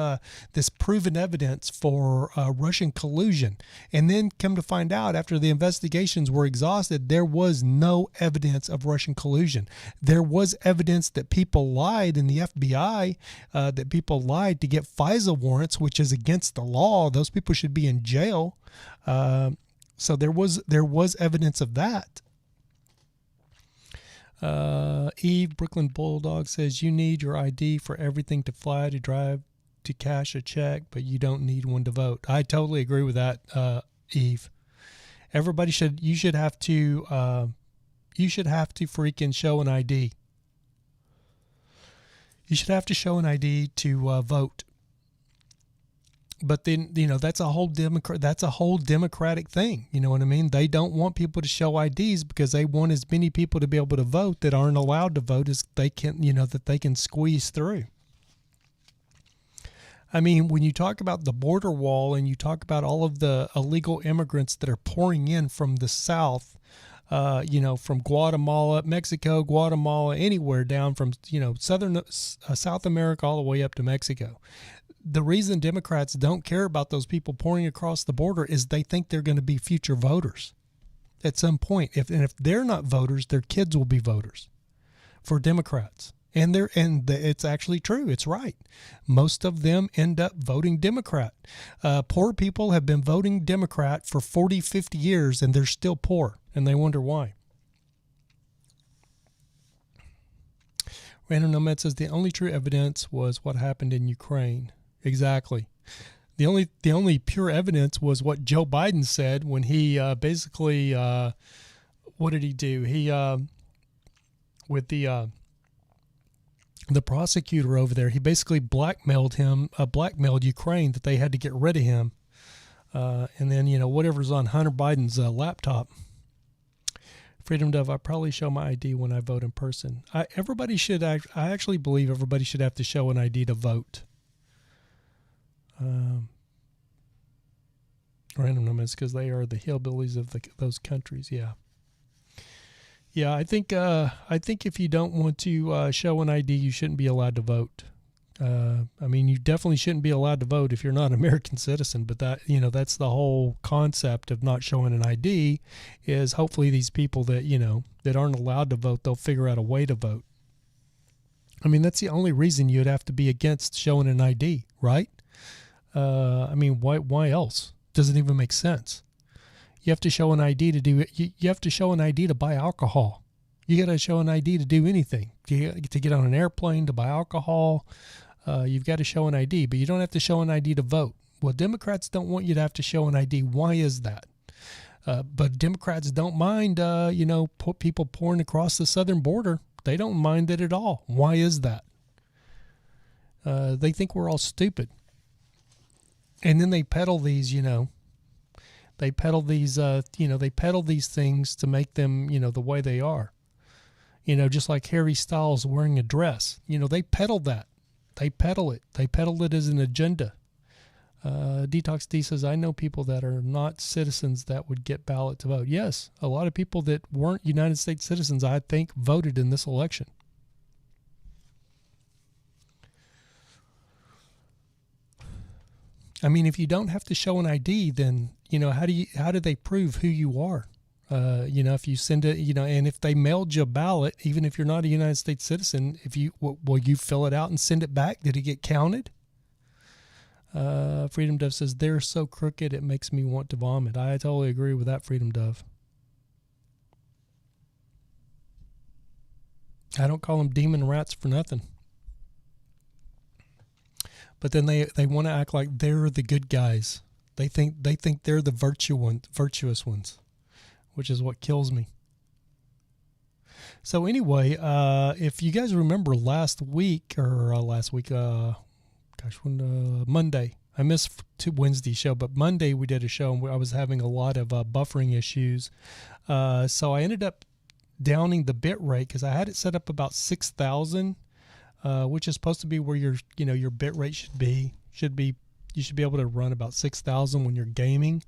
this proven evidence for Russian collusion. And then come to find out after the investigations were exhausted, there was no evidence of Russian collusion. There was evidence that people lied in the FBI, that people lied to get FISA warrants, which is against the law. Those people should be in jail. So there was evidence of that. Eve Brooklyn Bulldog says you need your ID for everything to fly, to drive, to cash a check, but you don't need one to vote. I totally agree with that, Eve. You should have to freaking show an ID. You should have to show an ID to vote. But then, that's a whole democratic thing. You know what I mean? They don't want people to show IDs because they want as many people to be able to vote that aren't allowed to vote as they can, that they can squeeze through. I mean, when you talk about the border wall and you talk about all of the illegal immigrants that are pouring in from the south, from Guatemala, Mexico, Guatemala, anywhere down from, South America all the way up to Mexico. The reason Democrats don't care about those people pouring across the border is they think they're going to be future voters at some point. If they're not voters, their kids will be voters for Democrats. It's actually true. It's right. Most of them end up voting Democrat. Poor people have been voting Democrat for 40, 50 years, and they're still poor, and they wonder why. Random Nomad says the only true evidence was what happened in Ukraine. Exactly. The only pure evidence was what Joe Biden said when he basically what did he do? He with the prosecutor over there, he basically blackmailed Ukraine that they had to get rid of him, and then whatever's on Hunter Biden's laptop. Freedom Dove, I probably show my ID when I vote in person. I actually believe everybody should have to show an ID to vote. Random Nomads, because they are the hillbillies of those countries. Yeah. I think if you don't want to show an ID, you shouldn't be allowed to vote. You definitely shouldn't be allowed to vote if you're not an American citizen. But that's the whole concept of not showing an ID. Is hopefully these people that aren't allowed to vote, they'll figure out a way to vote. That's the only reason you'd have to be against showing an ID, right? Why else? Doesn't even make sense. You have to show an ID to do it. You have to show an ID to buy alcohol. You got to show an ID to do anything. To get on an airplane, to buy alcohol, you've got to show an ID, but you don't have to show an ID to vote. Well, Democrats don't want you to have to show an ID. Why is that? But Democrats don't mind, people pouring across the southern border. They don't mind it at all. Why is that? They think we're all stupid. And then they peddle these, they peddle these things to make them, the way they are. Just like Harry Styles wearing a dress. They peddle that. They peddle it. They peddle it as an agenda. Detox D says, I know people that are not citizens that would get ballot to vote. Yes, a lot of people that weren't United States citizens, I think, voted in this election. If you don't have to show an ID, then, how do they prove who you are? If you send it, and if they mailed you a ballot, even if you're not a United States citizen, will you fill it out and send it back? Did it get counted? Freedom Dove says, they're so crooked, it makes me want to vomit. I totally agree with that, Freedom Dove. I don't call them demon rats for nothing. But then they want to act like they're the good guys. They think they're the virtuous ones, which is what kills me. So anyway, if you guys remember Monday, I missed Wednesday's show, but Monday we did a show and I was having a lot of buffering issues. So I ended up downing the bit rate because I had it set up about 6,000. Which is supposed to be where your bit rate should be. You should be able to run about 6,000 when you're gaming,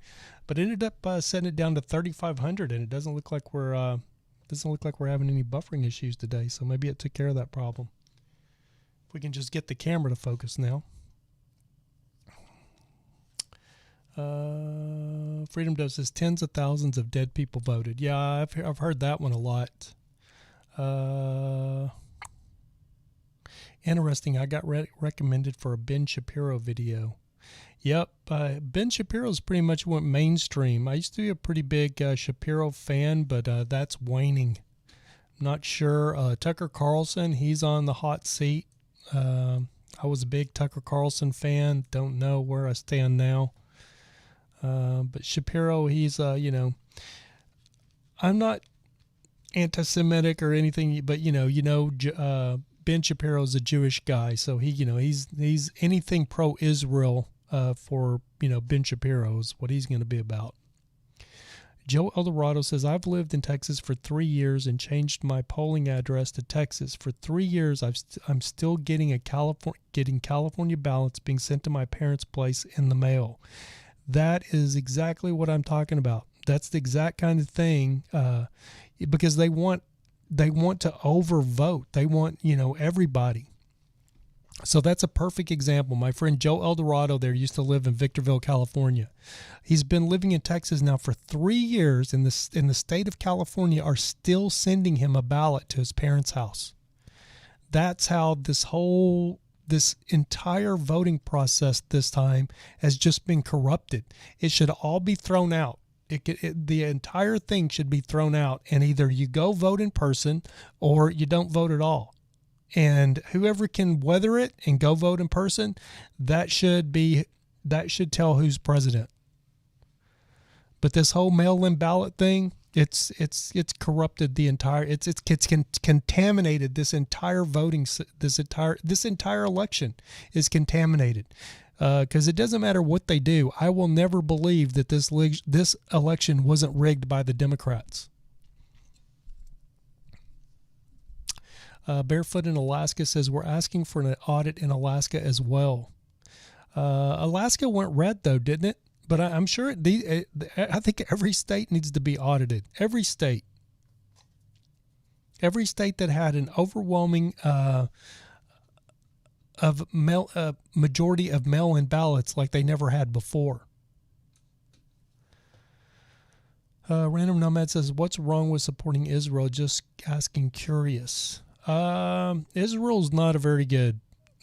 but it ended up setting it down to 3,500, and it doesn't look like we're having any buffering issues today. So maybe it took care of that problem. If we can just get the camera to focus now. Freedom Dove says tens of thousands of dead people voted. Yeah, I've heard that one a lot. Interesting. I got recommended for a Ben Shapiro video. Yep. Ben Shapiro's pretty much went mainstream. I used to be a pretty big Shapiro fan, but that's waning. Not sure. Tucker Carlson, he's on the hot seat. I was a big Tucker Carlson fan. Don't know where I stand now. But Shapiro, he's, I'm not anti-Semitic or anything, but, Ben Shapiro's a Jewish guy, so he's anything pro-Israel for Ben Shapiro is what he's going to be about. Joe Eldorado says, I've lived in Texas for 3 years and changed my polling address to Texas. For 3 years, I'm still getting California ballots being sent to my parents' place in the mail. That is exactly what I'm talking about. That's the exact kind of thing because they want to overvote. They want, everybody. So that's a perfect example. My friend Joe Eldorado there used to live in Victorville, California. He's been living in Texas now for 3 years, and in the state of California are still sending him a ballot to his parents' house. that's how this entire voting process this time has just been corrupted. It should all be thrown out. The entire thing should be thrown out, and either you go vote in person or you don't vote at all. And whoever can weather it and go vote in person, that should tell who's president. But this whole mail-in ballot thing, it's corrupted the entire. It's contaminated this entire voting. This entire election is contaminated. Because it doesn't matter what they do. I will never believe that this election wasn't rigged by the Democrats. Barefoot in Alaska says we're asking for an audit in Alaska as well. Alaska went red though, didn't it? But I'm sure I think every state needs to be audited. Every state that had an overwhelming majority of mail-in ballots like they never had before. Random Nomad says, what's wrong with supporting Israel? Just asking, curious. Israel's not a very good,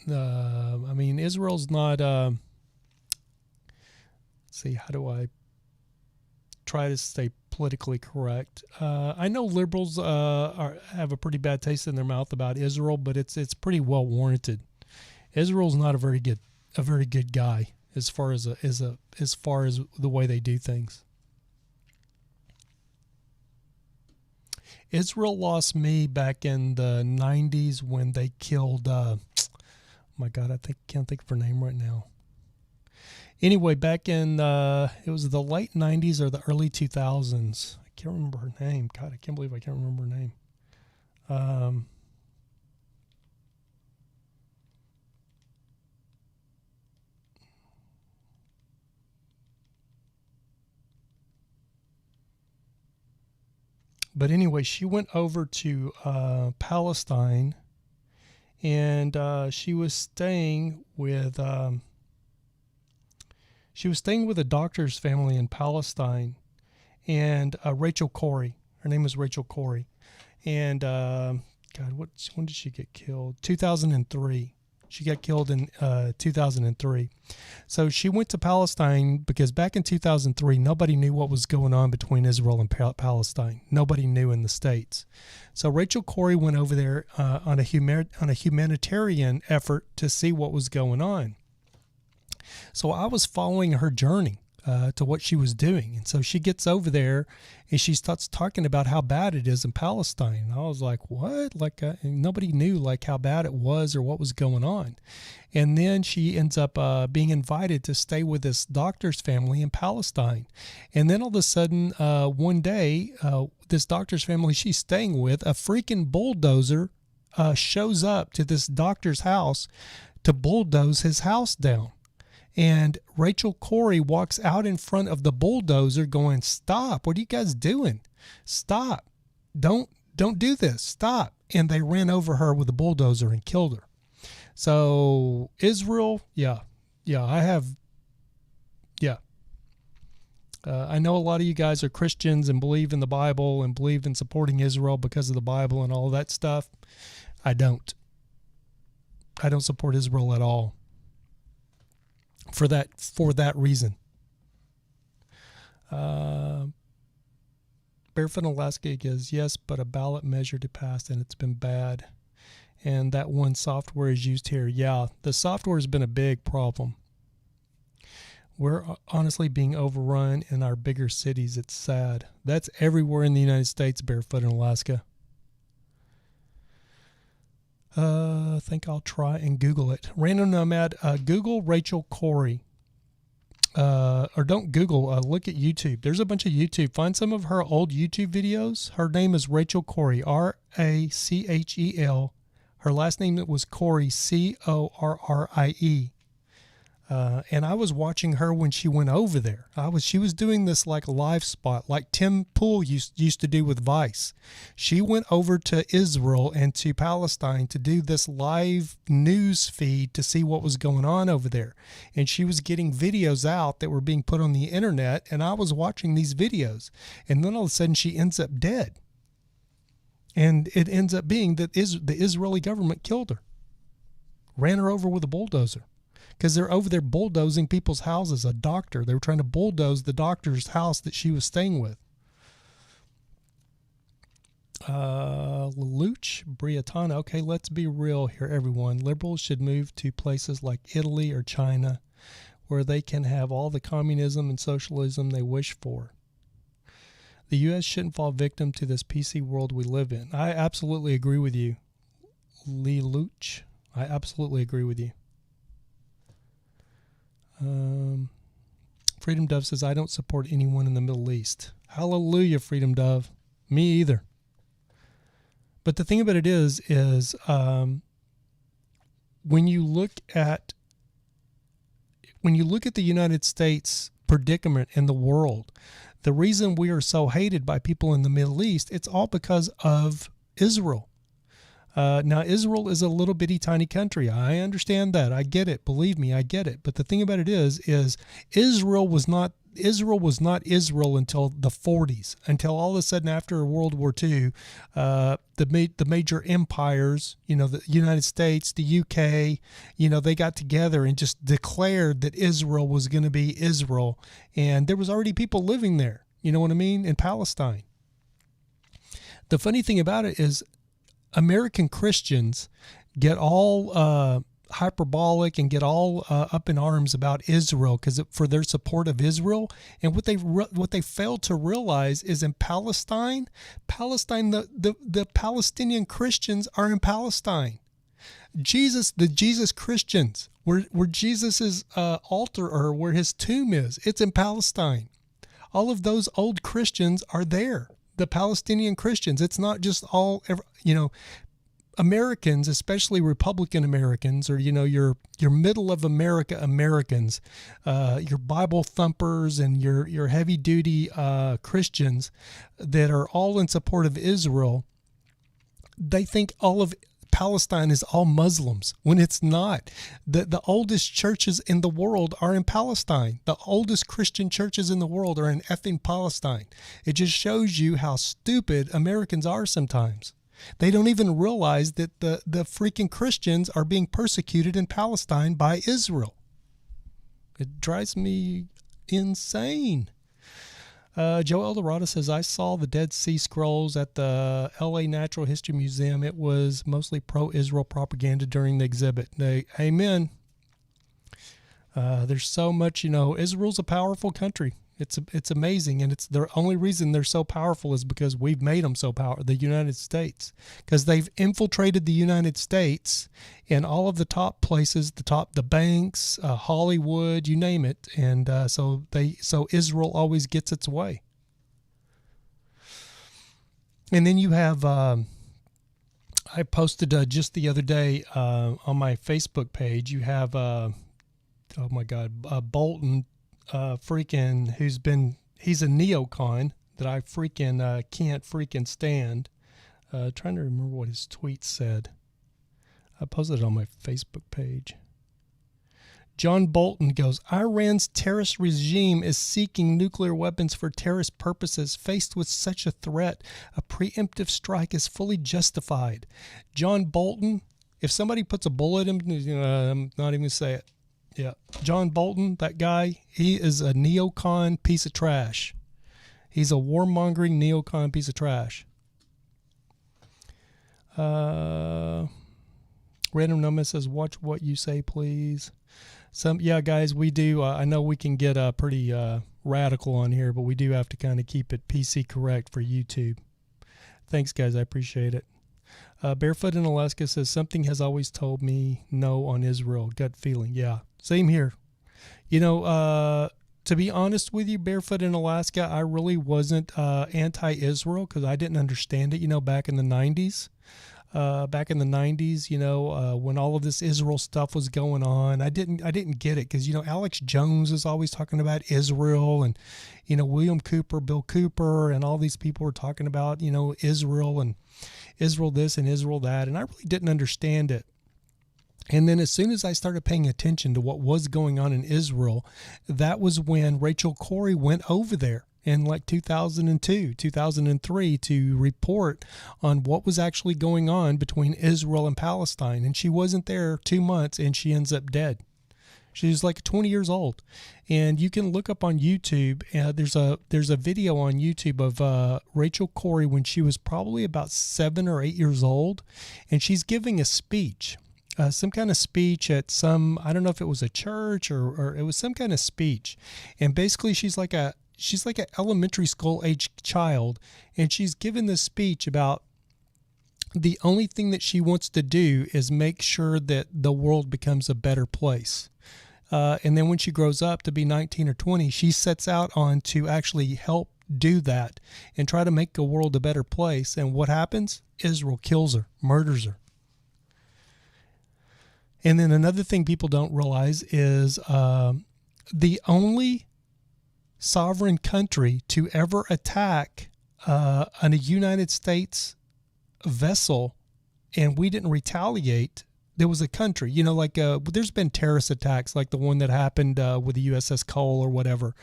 Israel's not, let's see, how do I try to stay politically correct? I know liberals have a pretty bad taste in their mouth about Israel, but it's pretty well warranted. Israel's not a very good guy as far as the way they do things. Israel lost me back in the 90s when they killed my God, can't think of her name right now. Anyway, back in it was the late 90s or the early 2000s. I can't remember her name. God, I can't believe I can't remember her name. But anyway, she went over to Palestine, and she was staying with a doctor's family in Palestine, and Rachel Corrie. Her name was Rachel Corrie, and God, when did she get killed? 2003. She got killed in 2003. So she went to Palestine because back in 2003, nobody knew what was going on between Israel and Palestine. Nobody knew in the States. So Rachel Corrie went over there on a humanitarian effort to see what was going on. So I was following her journey to what she was doing. And so she gets over there and she starts talking about how bad it is in Palestine. And I was like, what? Nobody knew how bad it was or what was going on. And then she ends up being invited to stay with this doctor's family in Palestine. And then all of a sudden, one day, this doctor's family she's staying with, a freaking bulldozer shows up to this doctor's house to bulldoze his house down. And Rachel Corrie walks out in front of the bulldozer going, stop, what are you guys doing? Stop. Don't do this. Stop. And they ran over her with a bulldozer and killed her. So Israel, I know a lot of you guys are Christians and believe in the Bible and believe in supporting Israel because of the Bible and all that stuff. I don't support Israel at all. For that reason. Barefoot in Alaska goes, yes, but a ballot measure to pass and it's been bad. And that one software is used here. Yeah, the software has been a big problem. We're honestly being overrun in our bigger cities. It's sad. That's everywhere in the United States, Barefoot in Alaska. I think I'll try and Google it. Random Nomad, Google Rachel Corrie. Or don't Google, look at YouTube. There's a bunch of YouTube. Find some of her old YouTube videos. Her name is Rachel Corrie, R-A-C-H-E-L. Her last name was Corrie, C-O-R-R-I-E. And I was watching her when she went over there. She was doing this live spot, like Tim Pool used to do with Vice. She went over to Israel and to Palestine to do this live news feed to see what was going on over there. And she was getting videos out that were being put on the internet, and I was watching these videos. And then all of a sudden she ends up dead. And it ends up being that the Israeli government killed her, ran her over with a bulldozer, because they're over there bulldozing people's houses. A doctor, they were trying to bulldoze the doctor's house that she was staying with. Lelouch, Briatana. Okay, let's be real here, everyone. Liberals should move to places like Italy or China, where they can have all the communism and socialism they wish for. The U.S. shouldn't fall victim to this PC world we live in. I absolutely agree with you, Lelouch. I absolutely agree with you. Freedom Dove says, I don't support anyone in the Middle East. Hallelujah, Freedom Dove. Me either. But the thing about it is when you look at the United States predicament in the world, the reason we are so hated by people in the Middle East, it's all because of Israel. Now, Israel is a little bitty tiny country. I understand that. I get it. Believe me, I get it. But the thing about it is Israel was not Israel until the 40s, until all of a sudden after World War II, the major empires, the United States, the UK, they got together and just declared that Israel was going to be Israel. And there was already people living there, you know what I mean, in Palestine. The funny thing about it is American Christians get all hyperbolic and get all up in arms about Israel for their support of Israel. And what they fail to realize is in Palestine, the Palestinian Christians are in Palestine. The Jesus Christians, where Jesus's altar or where his tomb is, it's in Palestine. All of those old Christians are there. The Palestinian Christians. It's not just all, Americans, especially Republican Americans, or your middle of America Americans, your Bible thumpers and your heavy duty Christians that are all in support of Israel. They think all of Palestine is all Muslims when it's not. The oldest churches in the world are in Palestine. The oldest Christian churches in the world are in effing Palestine. It just shows you how stupid Americans are sometimes. They don't even realize that the freaking Christians are being persecuted in Palestine by Israel. It drives me insane. Joe Eldorado says, I saw the Dead Sea Scrolls at the LA Natural History Museum. It was mostly pro-Israel propaganda during the exhibit. Amen. There's so much, Israel's a powerful country. It's amazing, and it's the only reason they're so powerful is because we've made them so powerful, the United States, because they've infiltrated the United States in all of the top places, the banks, Hollywood, you name it, and so Israel always gets its way. And then you have, I posted just the other day on my Facebook page. You have, oh my God, Bolton. He's a neocon that I can't freaking stand. Trying to remember what his tweet said. I posted it on my Facebook page. John Bolton goes, Iran's terrorist regime is seeking nuclear weapons for terrorist purposes. Faced with such a threat, a preemptive strike is fully justified. John Bolton, if somebody puts a bullet in him, I'm not even going to say it. Yeah, John Bolton, that guy, he is a neocon piece of trash. He's a warmongering neocon piece of trash. Random Nomad says, watch what you say, please. Guys, we do. I know we can get pretty radical on here, but we do have to kind of keep it PC correct for YouTube. Thanks, guys. I appreciate it. Barefoot in Alaska says, something has always told me no on Israel. Gut feeling. Yeah. Same here. To be honest with you, Barefoot in Alaska, I really wasn't anti-Israel because I didn't understand it, back in the 90s. When all of this Israel stuff was going on, I didn't get it because, Alex Jones is always talking about Israel and, William Cooper, Bill Cooper, and all these people were talking about, Israel and Israel this and Israel that. And I really didn't understand it. And then as soon as I started paying attention to what was going on in Israel, that was when Rachel Corrie went over there. in like 2002, 2003 to report on what was actually going on between Israel and Palestine. And she wasn't there 2 months and she ends up dead. She's like 20 years old. And you can look up on YouTube. There's a video on YouTube of Rachel Corrie when she was probably about 7 or 8 years old. And she's giving a speech, some kind of speech at some, I don't know if it was a church or it was some kind of speech. And basically she's like an elementary school age child. And she's given this speech about the only thing that she wants to do is make sure that the world becomes a better place. And then when she grows up to be 19 or 20, she sets out on to actually help do that and try to make the world a better place. And what happens? Israel kills her, murders her. And then another thing people don't realize is the only sovereign country to ever attack a United States vessel and we didn't retaliate, there was a country, like there's been terrorist attacks like the one that happened with the USS Cole or whatever.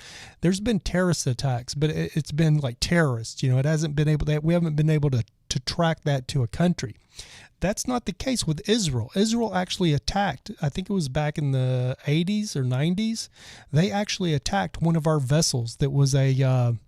There's been terrorist attacks, but it's been like terrorists. It hasn't been we haven't been able to track that to a country. That's not the case with Israel. Israel actually attacked, I think it was back in the 80s or 90s. They actually attacked one of our vessels that was an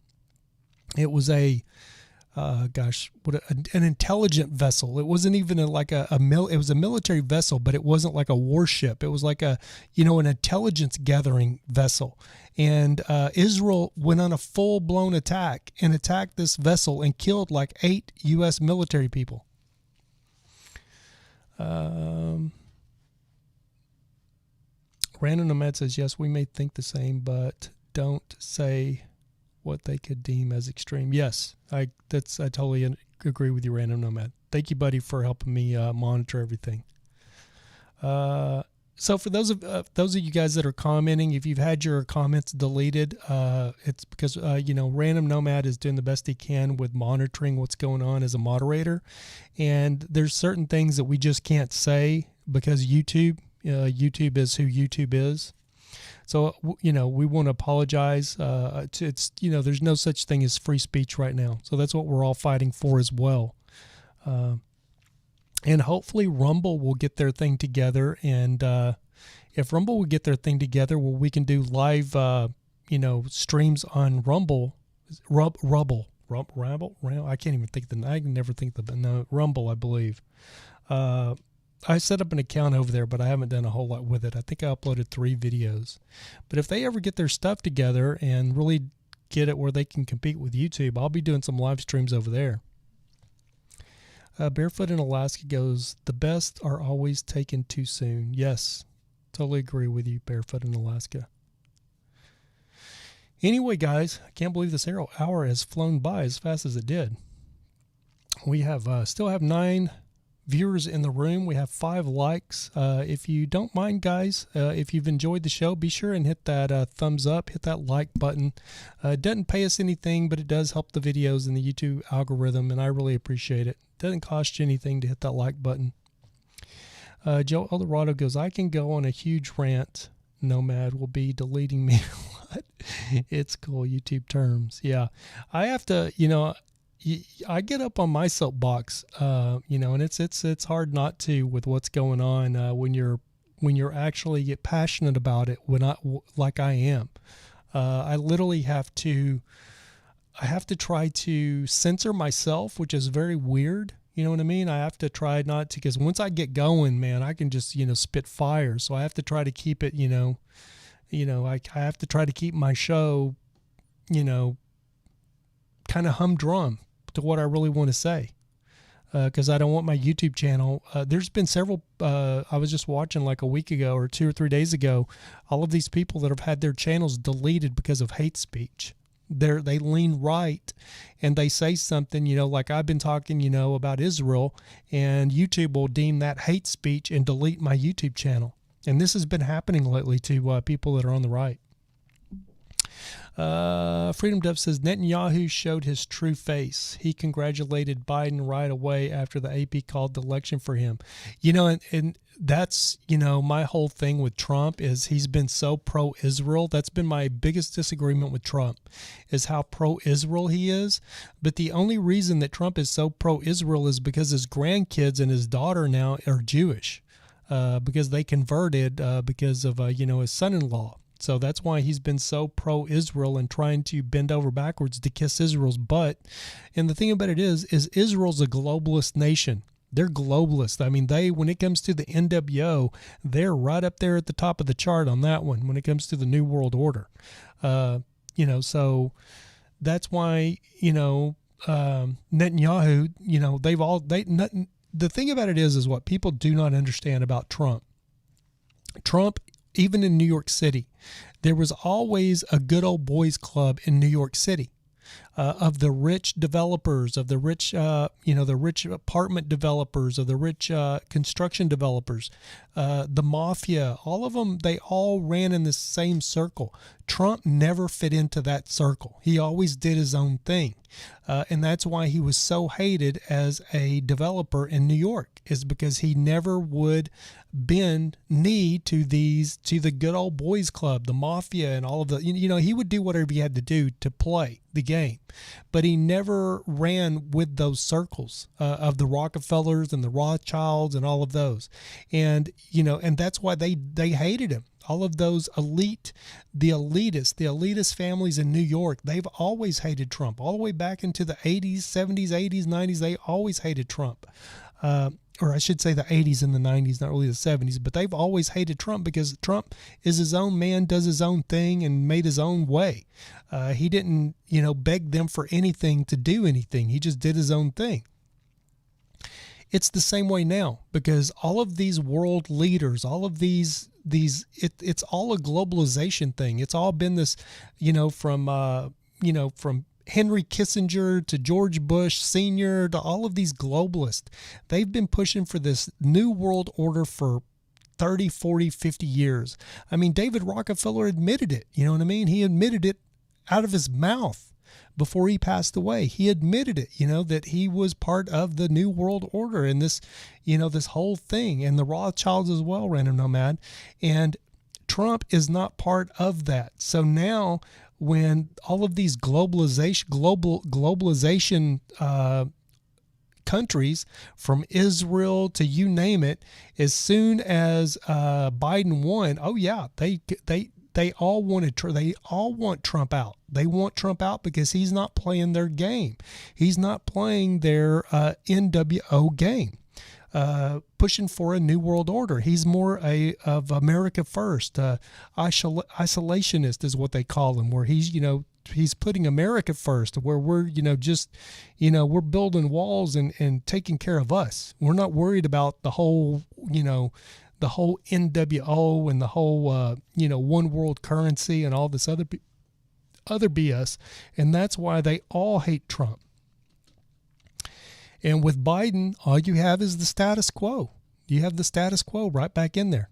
intelligent vessel. It wasn't even it was a military vessel, but it wasn't like a warship. It was like an intelligence gathering vessel. And Israel went on a full-blown attack and attacked this vessel and killed like 8 U.S. military people. Random Nomad says, yes, we may think the same, but don't say what they could deem as extreme. Yes, I totally agree with you, Random Nomad. Thank you, buddy, for helping me monitor everything. So for those of you guys that are commenting, if you've had your comments deleted, it's because Random Nomad is doing the best he can with monitoring what's going on as a moderator, and there's certain things that we just can't say because YouTube is who YouTube is. So, we want to apologize. There's no such thing as free speech right now. So that's what we're all fighting for as well. And hopefully Rumble will get their thing together. And if Rumble will get their thing together, well, we can do live, streams on Rumble. Rumble. I can't even think I can never think Rumble, I believe. I set up an account over there, but I haven't done a whole lot with it. I think I uploaded 3 videos. But if they ever get their stuff together and really get it where they can compete with YouTube, I'll be doing some live streams over there. Barefoot in Alaska goes, the best are always taken too soon. Yes, totally agree with you, Barefoot in Alaska. Anyway, guys, I can't believe this hour has flown by as fast as it did. We have still have 9 viewers in the room. We have 5 likes. If you don't mind, guys, if you've enjoyed the show, be sure and hit that thumbs up, hit that like button. It doesn't pay us anything, but it does help the videos in the YouTube algorithm, and I really appreciate it. It doesn't cost you anything to hit that like button. Joe Eldorado goes, I can go on a huge rant. Nomad will be deleting me a lot. It's cool, YouTube terms. Yeah, I have to, I get up on my soapbox, and it's hard not to with what's going on when you're actually get passionate about it. Like I am, I literally have to try to censor myself, which is very weird. You know what I mean? I have to try not to, because once I get going, man, I can just spit fire. So I have to try to keep it. I have to try to keep my show, kind of humdrum to what I really want to say, because I don't want my YouTube channel. There's been several, I was just watching like a week ago or 2 or 3 days ago, all of these people that have had their channels deleted because of hate speech. They lean right and they say something, like I've been talking, about Israel, and YouTube will deem that hate speech and delete my YouTube channel. And this has been happening lately to people that are on the right. Freedom Dove says Netanyahu showed his true face. He congratulated Biden right away after the AP called the election for him. And that's, my whole thing with Trump is he's been so pro-Israel. That's been my biggest disagreement with Trump, is how pro-Israel he is. But the only reason that Trump is so pro-Israel is because his grandkids and his daughter now are Jewish, because they converted because of, his son-in-law. So that's why he's been so pro-Israel and trying to bend over backwards to kiss Israel's butt. And the thing about it is Israel's a globalist nation. They're globalists. I mean, when it comes to the NWO, they're right up there at the top of the chart on that one when it comes to the New World Order. So that's why, Netanyahu, the thing about it is what people do not understand about Trump. Trump, even in New York City, there was always a good old boys club in New York City. Of the rich developers, of the rich, the rich apartment developers, of the rich construction developers, the mafia, all of them, they all ran in the same circle. Trump never fit into that circle. He always did his own thing. And that's why he was so hated as a developer in New York, is because he never would bend knee to the good old boys club, the mafia, and all of the, he would do whatever he had to do to play the game, but he never ran with those circles of the Rockefellers and the Rothschilds and all of those. And that's why they hated him. All of those the elitist families in New York, they've always hated Trump. All the way back into the 80s, 70s, 80s, 90s, they always hated Trump. Or I should say the 80s and the 90s, not really the 70s, but they've always hated Trump because Trump is his own man, does his own thing, and made his own way. He didn't, beg them for anything to do anything. He just did his own thing. It's the same way now, because all of these world leaders, all of it's all a globalization thing. It's all been this, from Henry Kissinger to George Bush Sr. to all of these globalists. They've been pushing for this new world order for 30, 40, 50 years. I mean, David Rockefeller admitted it. You know what I mean? He admitted it out of his mouth before he passed away. He admitted it, that he was part of the new world order and this, this whole thing. And the Rothschilds as well ran a Nomad. And Trump is not part of that. So now, when all of these globalization countries, from Israel to you name it, as soon as Biden won, oh yeah, they all want Trump out. They want Trump out because he's not playing their game. He's not playing their NWO game. Pushing for a new world order. He's more of America first. Isolationist is what they call him, where he's putting America first, where we're, we're building walls and taking care of us. We're not worried about the whole, the whole NWO and the whole, one world currency and all this other BS. And that's why they all hate Trump. And with Biden, all you have is the status quo. You have the status quo right back in there.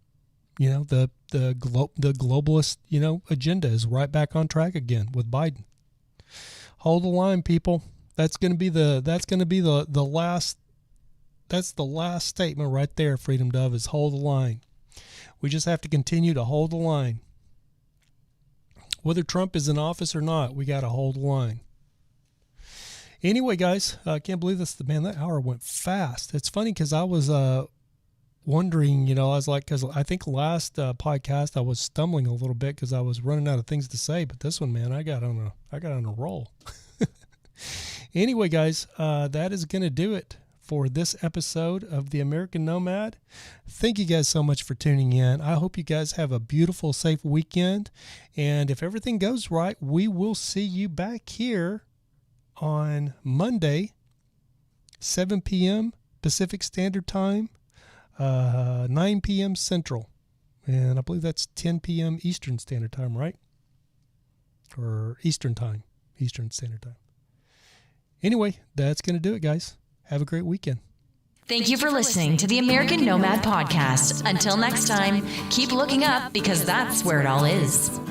The globalist, agenda is right back on track again with Biden. Hold the line, people. That's the last statement right there, Freedom Dove, is hold the line. We just have to continue to hold the line. Whether Trump is in office or not, we got to hold the line. Anyway, guys, I can't believe this. Man, that hour went fast. It's funny because I was wondering, because I think last podcast I was stumbling a little bit because I was running out of things to say. But this one, man, I got on a roll. Anyway, guys, that is going to do it for this episode of The American Nomad. Thank you guys so much for tuning in. I hope you guys have a beautiful, safe weekend. And if everything goes right, we will see you back here on Monday, 7 p.m. Pacific Standard Time, 9 p.m. Central. And I believe that's 10 p.m. Eastern Standard Time, right? Or Eastern Standard Time. Anyway, that's going to do it, guys. Have a great weekend. Thank you for listening to the American Nomad Podcast. Until next time, keep looking up because that's where it all is.